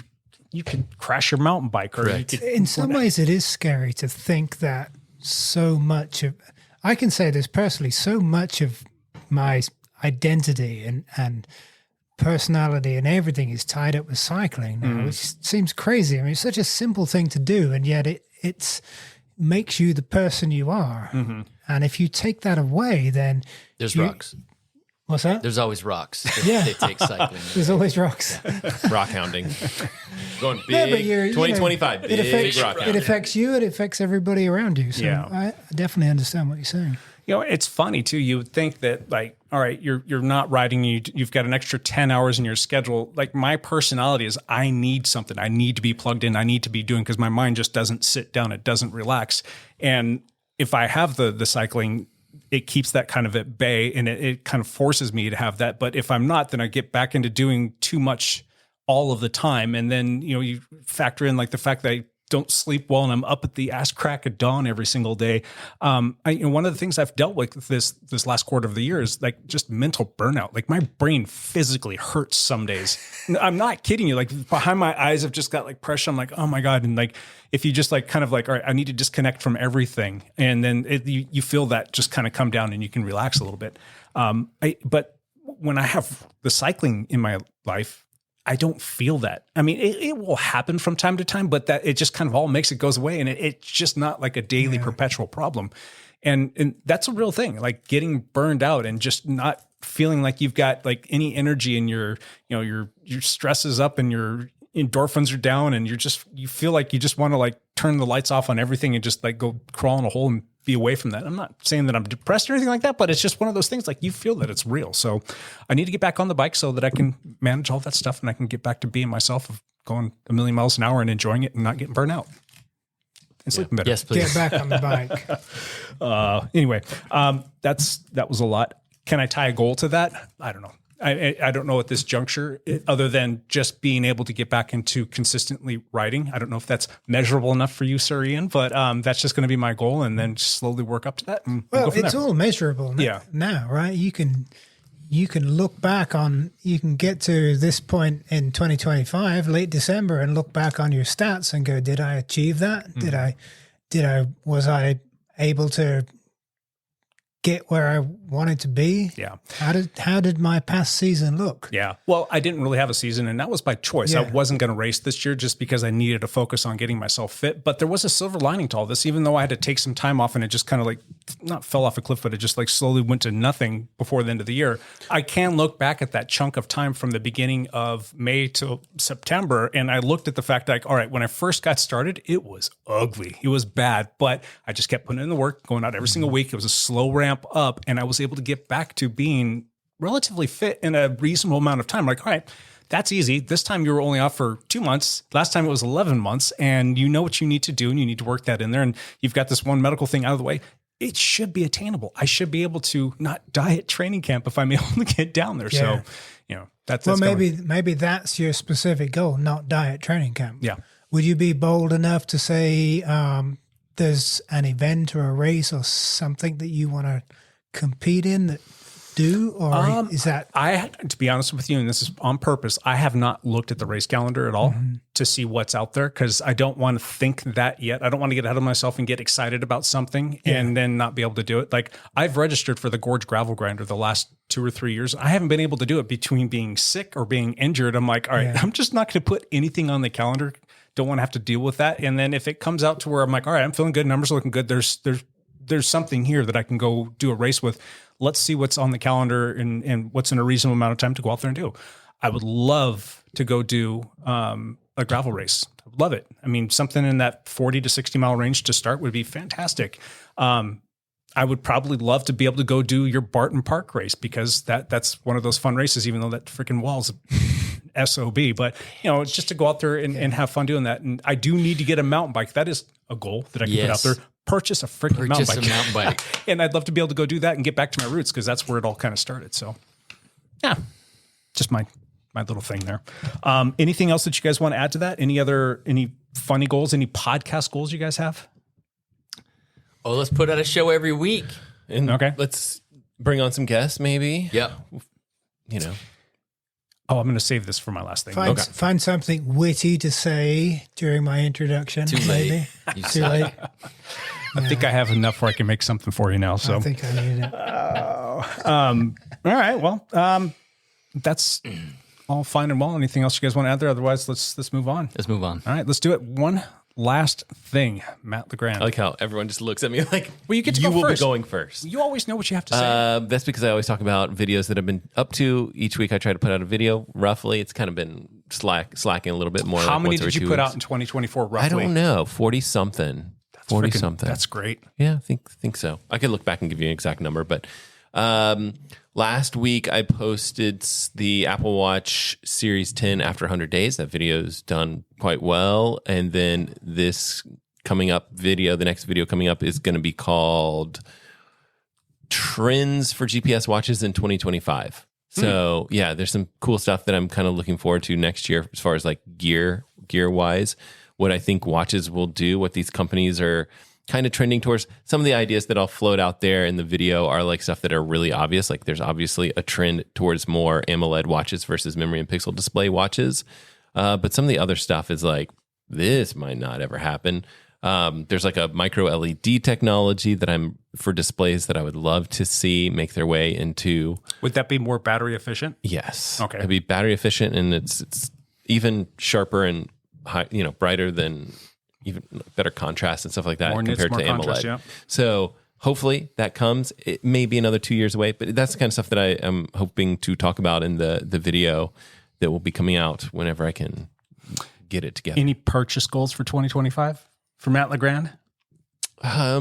you could crash your mountain bike. Or
in some ways, it is scary to think that so much of, I can say this personally, so much of my identity and personality and everything is tied up with cycling now, which seems crazy. I mean, it's such a simple thing to do, and yet it makes you the person you are. Mm-hmm. And if you take that away, then
there's rocks.
What's that?
There's always rocks. They take cycling.
There's always rocks.
Rock hounding. Going big. But 2025. Big rock hounding.
It affects you. It affects everybody around you. So I definitely understand what you're saying.
It's funny too. You would think that like, all right, you're not riding. You've got an extra 10 hours in your schedule. Like my personality is, I need something. I need to be plugged in. I need to be doing, because my mind just doesn't sit down. It doesn't relax. And if I have the cycling, it keeps that kind of at bay, and it kind of forces me to have that. But if I'm not, then I get back into doing too much all of the time. And then, you factor in like the fact that I don't sleep well and I'm up at the ass crack of dawn every single day. One of the things I've dealt with this last quarter of the year is like just mental burnout. Like my brain physically hurts some days. I'm not kidding you. Like behind my eyes, I've just got like pressure. I'm like, oh my God. And like, if you just like kind of like, all right, I need to disconnect from everything. And then you feel that just kind of come down and you can relax a little bit. But when I have the cycling in my life, I don't feel that. I mean, it will happen from time to time, but that it just kind of all goes away, and it's just not like a daily perpetual problem. And that's a real thing, like getting burned out and just not feeling like you've got like any energy, and your stress is up and your endorphins are down, and you feel like you just want to like turn the lights off on everything and just like go crawl in a hole and be away from that. I'm not saying that I'm depressed or anything like that, but it's just one of those things like you feel that it's real. So I need to get back on the bike so that I can manage all that stuff, and I can get back to being myself, of going a million miles an hour and enjoying it and not getting burnt out and sleeping better.
Yes, please.
Get back on the bike.
Anyway, that was a lot. Can I tie a goal to that? I don't know. I don't know at this juncture, other than just being able to get back into consistently riding. I don't know if that's measurable enough for you, Sir Ian, but that's just going to be my goal, and then slowly work up to that. And
well, it's all measurable now, right? You can you can look back on, you can get to this point in 2025, late December, and look back on your stats and go, did I achieve that? Was I able to get where I wanted to be?
Yeah.
How did my past season look?
Yeah. Well, I didn't really have a season, and that was by choice.
Yeah.
I wasn't going to race this year just because I needed to focus on getting myself fit. But there was a silver lining to all this, even though I had to take some time off and it just kind of like not fell off a cliff, but it just like slowly went to nothing before the end of the year. I can look back at that chunk of time from the beginning of May to September. And I looked at the fact like, all right, when I first got started, it was ugly. It was bad, but I just kept putting in the work, going out every single week. It was a slow ramp up, and I was able to get back to being relatively fit in a reasonable amount of time. Like, all right, that's easy. This time you were only off for 2 months. Last time it was 11 months, and you know what you need to do, and you need to work that in there. And you've got this one medical thing out of the way. It should be attainable. I should be able to not die at training camp if I'm able to get down there.
Yeah.
So, you know, that's
maybe that's your specific goal, not die at training camp.
Yeah.
Would you be bold enough to say there's an event or a race or something that you want to compete in that do, or is that?
To be honest with you, and this is on purpose, I have not looked at the race calendar at all to see what's out there, because I don't want to think that yet. I don't want to get ahead of myself and get excited about something and then not be able to do it. Like, I've registered for the Gorge Gravel Grinder the last 2 or 3 years. I haven't been able to do it between being sick or being injured. I'm like, all right, I'm just not going to put anything on the calendar. Don't want to have to deal with that. And then if it comes out to where I'm like, all right, I'm feeling good, numbers are looking good, there's something here that I can go do a race with. Let's see what's on the calendar and what's in a reasonable amount of time to go out there and do. I would love to go do a gravel race. I would love it. I mean, something in that 40 to 60 mile range to start would be fantastic. I would probably love to be able to go do your Barton Park race, because that's one of those fun races, even though that freaking wall's SOB. But, you know, it's just to go out there and have fun doing that. And I do need to get a mountain bike. That is a goal that I can put out there. Purchase a freaking mountain bike. And I'd love to be able to go do that and get back to my roots, because that's where it all kind of started. So, yeah, just my little thing there. Anything else that you guys want to add to that? Any funny goals, any podcast goals you guys have?
Oh, let's put out a show every week.
And let's bring on some guests, maybe.
Yep.
You know.
Oh,
I'm going to save this for my last thing.
Find something witty to say during my introduction.
Too late.
Maybe. Too late.
I think I have enough where I can make something for you now. So
I think I need it.
All right. Well, that's all fine and well. Anything else you guys want to add there? Otherwise, let's move on.
Let's move on.
All right. Let's do it. One last thing, Matt LeGrand.
I like how everyone just looks at me like,
well, you get to
you
go
will
first.
be going first.
You always know what you have to say.
That's because I always talk about videos that I've been up to. Each week I try to put out a video. Roughly, it's kind of been slacking a little bit more.
How
like
many did you put out in 2024? Roughly,
I don't know. 40-something. 40-something.
That's great.
Yeah, I think so. I could look back and give you an exact number, but last week I posted the Apple Watch Series 10 after 100 days. That video's done quite well. And then this coming up video, the next video coming up is going to be called Trends for GPS Watches in 2025. So yeah, there's some cool stuff that I'm kind of looking forward to next year as far as like gear wise, what I think watches will do, what these companies are kind of trending towards. Some of the ideas that I'll float out there in the video are like stuff that are really obvious. Like there's obviously a trend towards more AMOLED watches versus memory and pixel display watches. But some of the other stuff is like, this might not ever happen. There's like a micro LED technology that for displays that I would love to see make their way into.
Would that be more battery efficient?
Yes.
Okay.
It'd be battery efficient, and it's even sharper and high, brighter than, even better contrast and stuff like that compared to AMOLED.
Contrast, yeah.
So hopefully that comes. It may be another 2 years away, but that's the kind of stuff that I am hoping to talk about in the video that will be coming out whenever I can get it together.
Any purchase goals for 2025 for Matt LeGrand?
I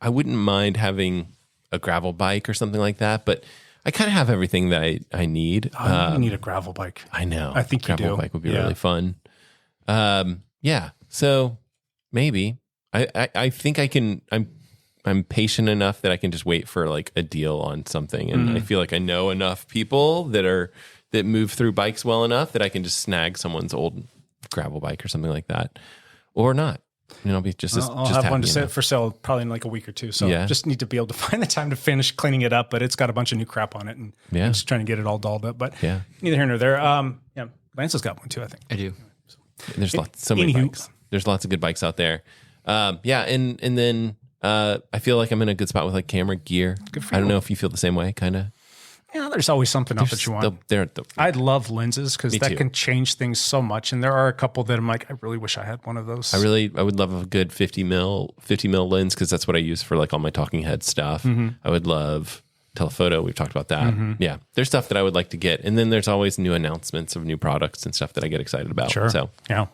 wouldn't mind having a gravel bike or something like that, but I kind of have everything that I need.
You need a gravel bike.
I know.
I think
gravel
you do.
bike would be really fun. Yeah. So maybe I think I can. I'm patient enough that I can just wait for like a deal on something, and I feel like I know enough people that move through bikes well enough that I can just snag someone's old gravel bike or something like that, or not. I'll be just
I'll
just
have
happy
one to
enough.
set for sale probably in like a week or two. So
Yeah.
just need to be able to find the time to finish cleaning it up. But it's got a bunch of new crap on it, and I'm just trying to get it all dolled up. But neither here nor there. Yeah, Lance has got one too, I think.
I do.
There's so many bikes. There's lots of good bikes out there. And then I feel like I'm in a good spot with like camera gear.
Good for
I don't
you.
know if you feel the same way, kind of.
Yeah, there's always something else that you want. I love lenses because
Me
that
too.
can change things so much. And there are a couple that I'm like, I really wish I had one of those.
I would love a good 50 mil lens because that's what I use for like all my talking head stuff.
Mhm.
I would love telephoto. We've talked about that.
Mhm.
Yeah, there's stuff that I would like to get, and then there's always new announcements of new products and stuff that I get excited about.
Sure.
So
yeah,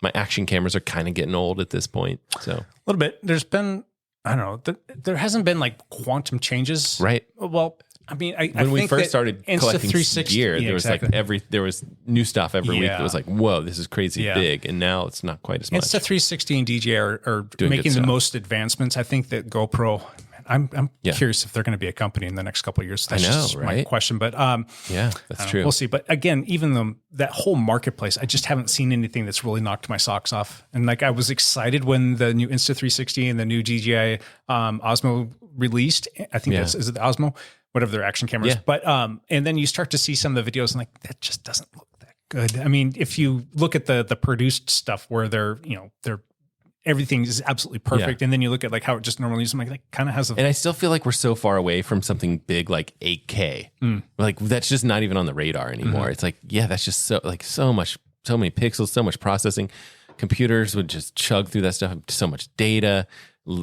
my action cameras are kind of getting old at this point. So
a little bit. There's been, I don't know, there hasn't been like quantum changes,
right?
Well, I mean, I
when we
think
first
that
started
Insta
collecting
360
gear,
yeah,
there was
exactly.
like there was new stuff every week that was like, whoa, this is crazy
Yeah.
big, and now it's not quite as much.
Insta 360 and DJI are
Doing good
making the
stuff.
most advancements. I think that GoPro. I'm
Yeah.
curious if they're going to be a company in the next couple of years. That's
I know,
just my
right?
question. But
yeah,
I
that's
don't know.
true.
We'll see. But again, even though that whole marketplace, I just haven't seen anything that's really knocked my socks off. And like I was excited when the new Insta 360 and the new DJI Osmo released. I think is it the Osmo, whatever their action cameras.
Yeah.
But and then you start to see some of the videos and like that just doesn't look that good. I mean, if you look at the produced stuff where they're everything is absolutely perfect, and then you look at like how it just normally is, I'm like that kind of has a.
And I still feel like we're so far away from something big like 8K. Like that's just not even on the radar anymore.
Mhm.
It's like, yeah, that's just so many pixels, so much processing. Computers would just chug through that stuff, so much data.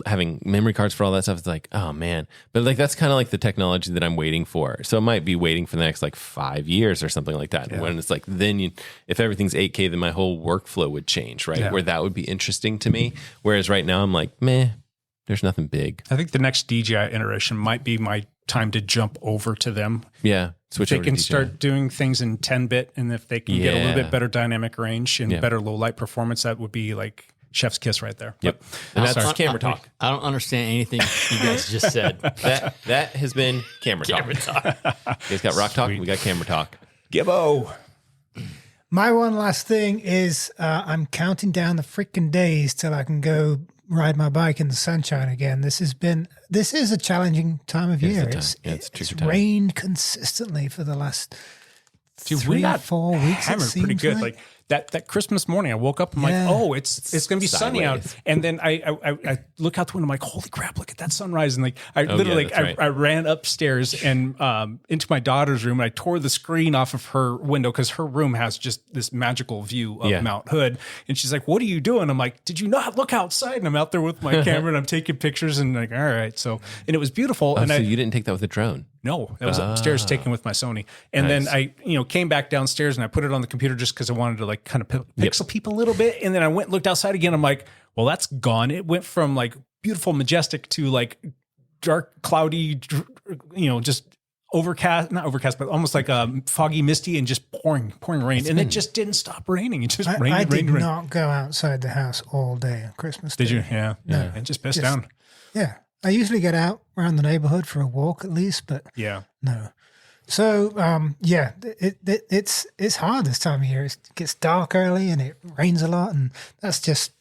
Having memory cards for all that stuff, it's like, oh man. But like that's kind of like the technology that I'm waiting for. So it might be waiting for the next like 5 years or something like that.
Yeah.
When it's like, then if everything's 8K, then my whole workflow would change, right?
Yeah.
Where that would be interesting to me. Whereas right now I'm like, meh, there's nothing big.
I think the next DJI iteration might be my time to jump over to them.
Yeah,
If they can start doing things in 10-bit, and if they can get a little
Yeah.
bit better dynamic range and
Yeah.
better low light performance, that would be like chef's kiss right there.
Yep.
But-
And
I'm
that's
sorry.
camera talk.
I don't understand anything you guys just said.
That has been camera talk.
Camera talk.
You guys got rock talk. We got camera talk.
Gibbo.
My one last thing is I'm counting down the freaking days till I can go ride my bike in the sunshine again. This is a challenging time of
It's
year.
the time. Yeah, it's a tricky
it's
time.
rained consistently for the last
Dude,
3 or 4 weeks.
hammered pretty good. Like that Christmas morning, I woke up. I'm
Yeah.
like, oh, it's going to be sunny out.
sideways.
And then I look out the window. I'm like, holy crap! Look at that sunrise. And like I
Oh,
literally
yeah, that's right.
I ran upstairs and into my daughter's room. And I tore the screen off of her window because her room has just this magical view of
Yeah.
Mount Hood. And she's like, "What are you doing?" I'm like, "Did you not look outside?" And I'm out there with my camera and I'm taking pictures and like, all right. So and it was beautiful.
Oh,
and
so
I
you didn't take that with a drone?
no, that was upstairs taken with my Sony. And
Nice.
then I, came back downstairs and I put it on the computer just because I wanted to like kind of pixel peep a little bit. And then I went and looked outside again. I'm like, well, that's gone. It went from like beautiful, majestic to like dark, cloudy, just not overcast, but almost like foggy, misty and just pouring rain. And it just didn't stop raining. It just rained.
I
and
did
rained and rained.
not go outside the house all day on Christmas Day.
Did you? Yeah.
No.
It just pissed
Just-
down.
Yeah. I usually get out around the neighborhood for a walk at least, but
Yeah.
no. So it's hard this time of year. It gets dark early and it rains a lot, and that's just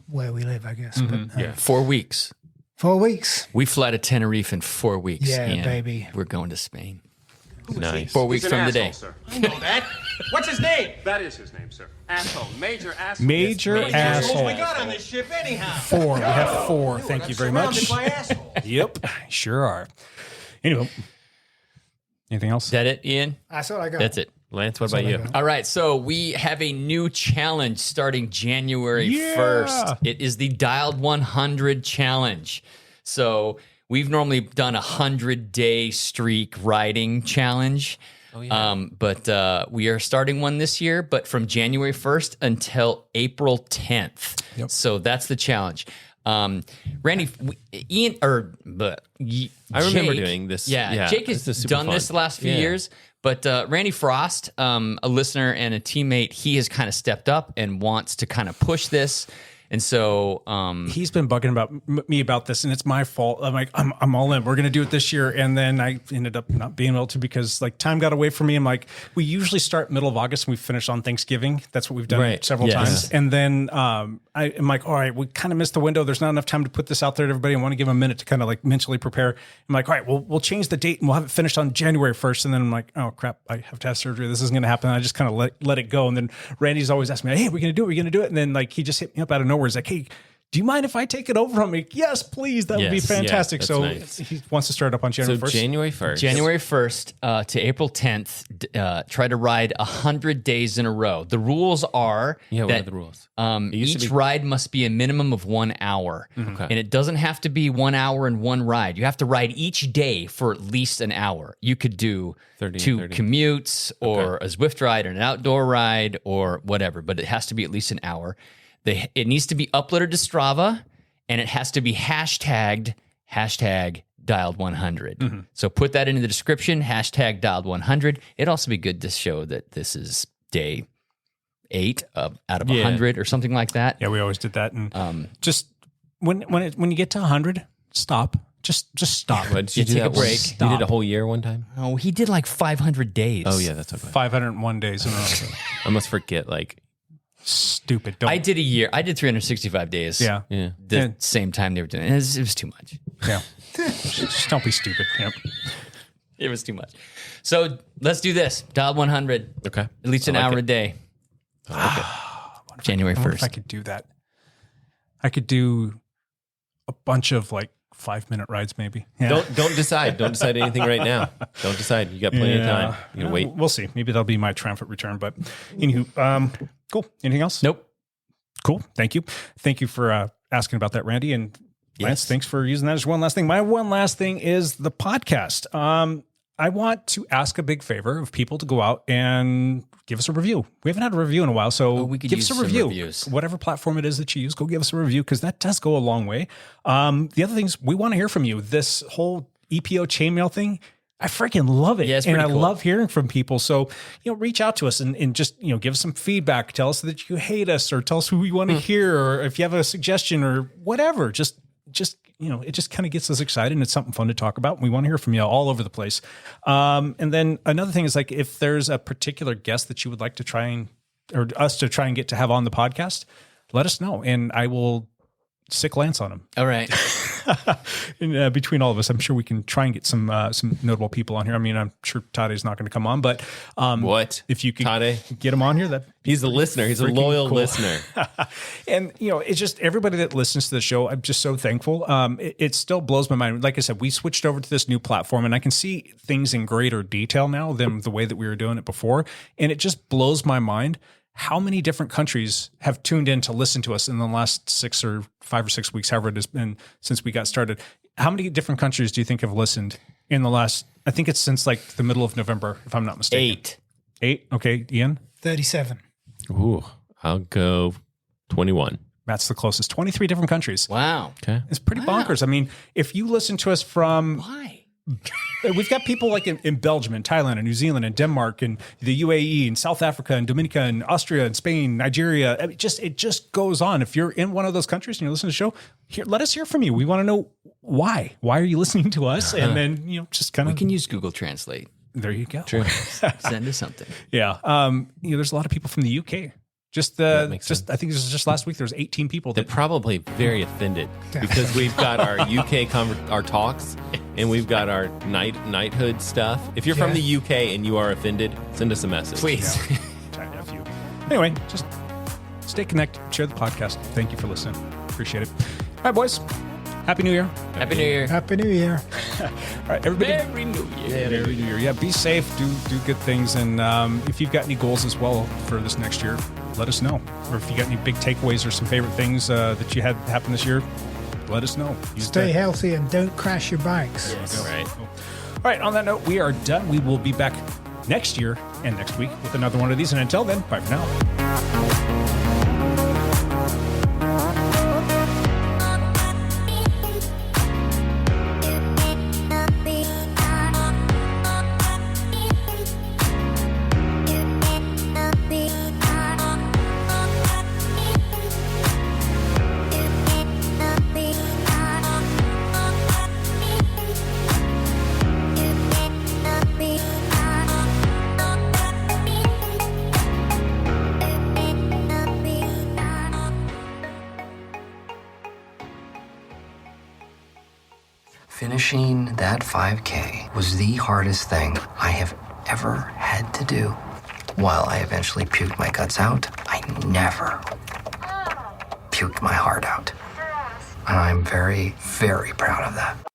where we live, I guess.
Mm-hmm.
But
4 weeks.
4 weeks.
We fly to Tenerife in 4 weeks.
Yeah,
Ian.
baby.
We're going to Spain.
Nice.
4 weeks from today.
I know that. What's his name? That is his name, sir. Asshole. Major asshole.
Major asshole.
We got on this ship anyhow.
4. We have 4. Thank you very much.
Surrounded by assholes.
Yep, sure are. Anyway, anything else?
Is that it, Ian?
That's all I got.
That's it.
Lance, what about you?
All right, so we have a new challenge starting January
Yeah.
1st. It is the Dialed 100 challenge. So we've normally done a 100-day streak riding challenge.
Oh, yeah.
But we are starting one this year, but from January 1st until April 10th.
Yep.
So that's the challenge. Randy, Ian,
I remember doing this.
Yeah,
Yeah,
Jake has
this is super
done this
fun.
the last few
Yeah.
years. But Randy Frost, a listener and a teammate, he has kind of stepped up and wants to kind of push this. And so
he's been bugging me about this, and it's my fault. I'm like, I'm all in. We're going to do it this year. And then I ended up not being able to because like time got away from me. I'm like, we usually start middle of August and we finish on Thanksgiving. That's what we've done several times. And then I'm like, all right, we kind of missed the window. There's not enough time to put this out there to everybody. I want to give them a minute to kind of like mentally prepare. I'm like, all right, we'll change the date and we'll have it finished on January 1st. And then I'm like, oh crap, I have to have surgery. This isn't going to happen. And I just kind of let it go. And then Randy's always asking me, hey, we're going to do it. We're going to do it. And then like, he just hit me up out of nowhere. He's like, hey, do you mind if I take it over? I'm like, yes, please. That would be fantastic. So he wants to start up on January 1st.
January 1st.
January 1st to April 10th, try to ride 100 days in a row. The rules are
what are the rules?
Each ride must be a minimum of 1 hour.
Okay.
And it doesn't have to be 1 hour and one ride. You have to ride each day for at least an hour. You could do
30,
two commutes or a Zwift ride or an outdoor ride or whatever, but it has to be at least an hour. It needs to be uploaded to Strava, and it has to be #dialed100.
Mm-hmm.
So put that into the description, #dialed100. It'd also be good to show that this is day 8 out of 100 or something like that.
Yeah, we always did that. And just when you get to 100, stop. Just stop.
Did you do
take
that
a break.
Stop. You did a whole year one time?
Oh, he did like 500 days.
Oh, yeah, that's okay.
501 days in a row.
I must forget, like...
Stupid.
I did a year. I did 365 days.
Yeah.
The same time they were doing it. It was too much.
Yeah. Just don't be stupid. Yep.
It was too much. So let's do this. Dial 100.
Okay.
At least an hour a day. January 1st.
If I could do that. I could do a bunch of like 5-minute rides maybe. Yeah.
Don't decide. Don't decide anything right now. Don't decide. You got plenty of time. You know, wait.
We'll see. Maybe that'll be my triumphant return. But anywho, cool. Anything else?
Nope.
Cool. Thank you. Thank you for asking about that, Randy. And Lance, thanks for using that as one last thing. My one last thing is the podcast. I want to ask a big favor of people to go out and give us a review. We haven't had a review in a while, so
we could
give
use
us a
some
review.
reviews.
Whatever platform it is that you use, go give us a review because that does go a long way. The other things, we want to hear from you. This whole EPO Chain Mail thing, I freaking love it.
Yeah, it's
and
pretty
I
cool.
love hearing from people. So, reach out to us and just, give us some feedback. Tell us that you hate us or tell us who we want to hear or if you have a suggestion or whatever. Just it just kind of gets us excited and it's something fun to talk about. We want to hear from you all over the place. And then another thing is like, if there's a particular guest that you would like to try and get to have on the podcast, let us know. And I will sick Lance on him.
All right.
And, between all of us, I'm sure we can try and get some notable people on here. I mean, I'm sure Tade's not going to come on, but
what
if you could
Tade?
Get him on here?
He's a listener. He's a loyal listener.
And it's just everybody that listens to the show. I'm just so thankful. It still blows my mind. Like I said, we switched over to this new platform, and I can see things in greater detail now than the way that we were doing it before. And it just blows my mind how many different countries have tuned in to listen to us in the last 5 or 6 weeks, however it has been since we got started. How many different countries do you think have listened in the last, I think it's since like the middle of November, if I'm not mistaken.
8.
Okay, Ian?
37.
Ooh, I'll go 21.
That's the closest. 23 different countries.
Wow.
Okay.
It's pretty bonkers. I mean, if you listen to us from...
Why?
We've got people like in Belgium and Thailand and New Zealand and Denmark and the UAE and South Africa and Dominica and Austria and Spain, Nigeria. I mean, it just goes on. If you're in one of those countries and you're listening to the show, let us hear from you. We want to know why. Why are you listening to us? And then, just kind of...
We can use Google Translate.
There you go.
True.
Send us something.
Yeah. There's a lot of people from the UK. I think this was just last week. There was 18 people.
They're probably very offended because we've got our UK our talks and we've got our knighthood stuff. If you're from the UK and you are offended, send us a message.
Please.
Yeah. Anyway, just stay connected. Share the podcast. Thank you for listening. Appreciate it. All right, boys. Happy New Year.
Happy New Year.
Happy New Year.
All right, everybody.
Merry New Year.
Merry New Year. Yeah, be safe. Do good things. And if you've got any goals as well for this next year, let us know. Or if you got any big takeaways or some favorite things that you had happen this year, let us know.
Stay healthy and don't crash your bikes.
Yes.
Right.
All right, on that note, we are done. We will be back next year and next week with another one of these. And until then, bye for now.
Finishing that 5K was the hardest thing I have ever had to do. While I eventually puked my guts out, I never puked my heart out. And I'm very, very proud of that.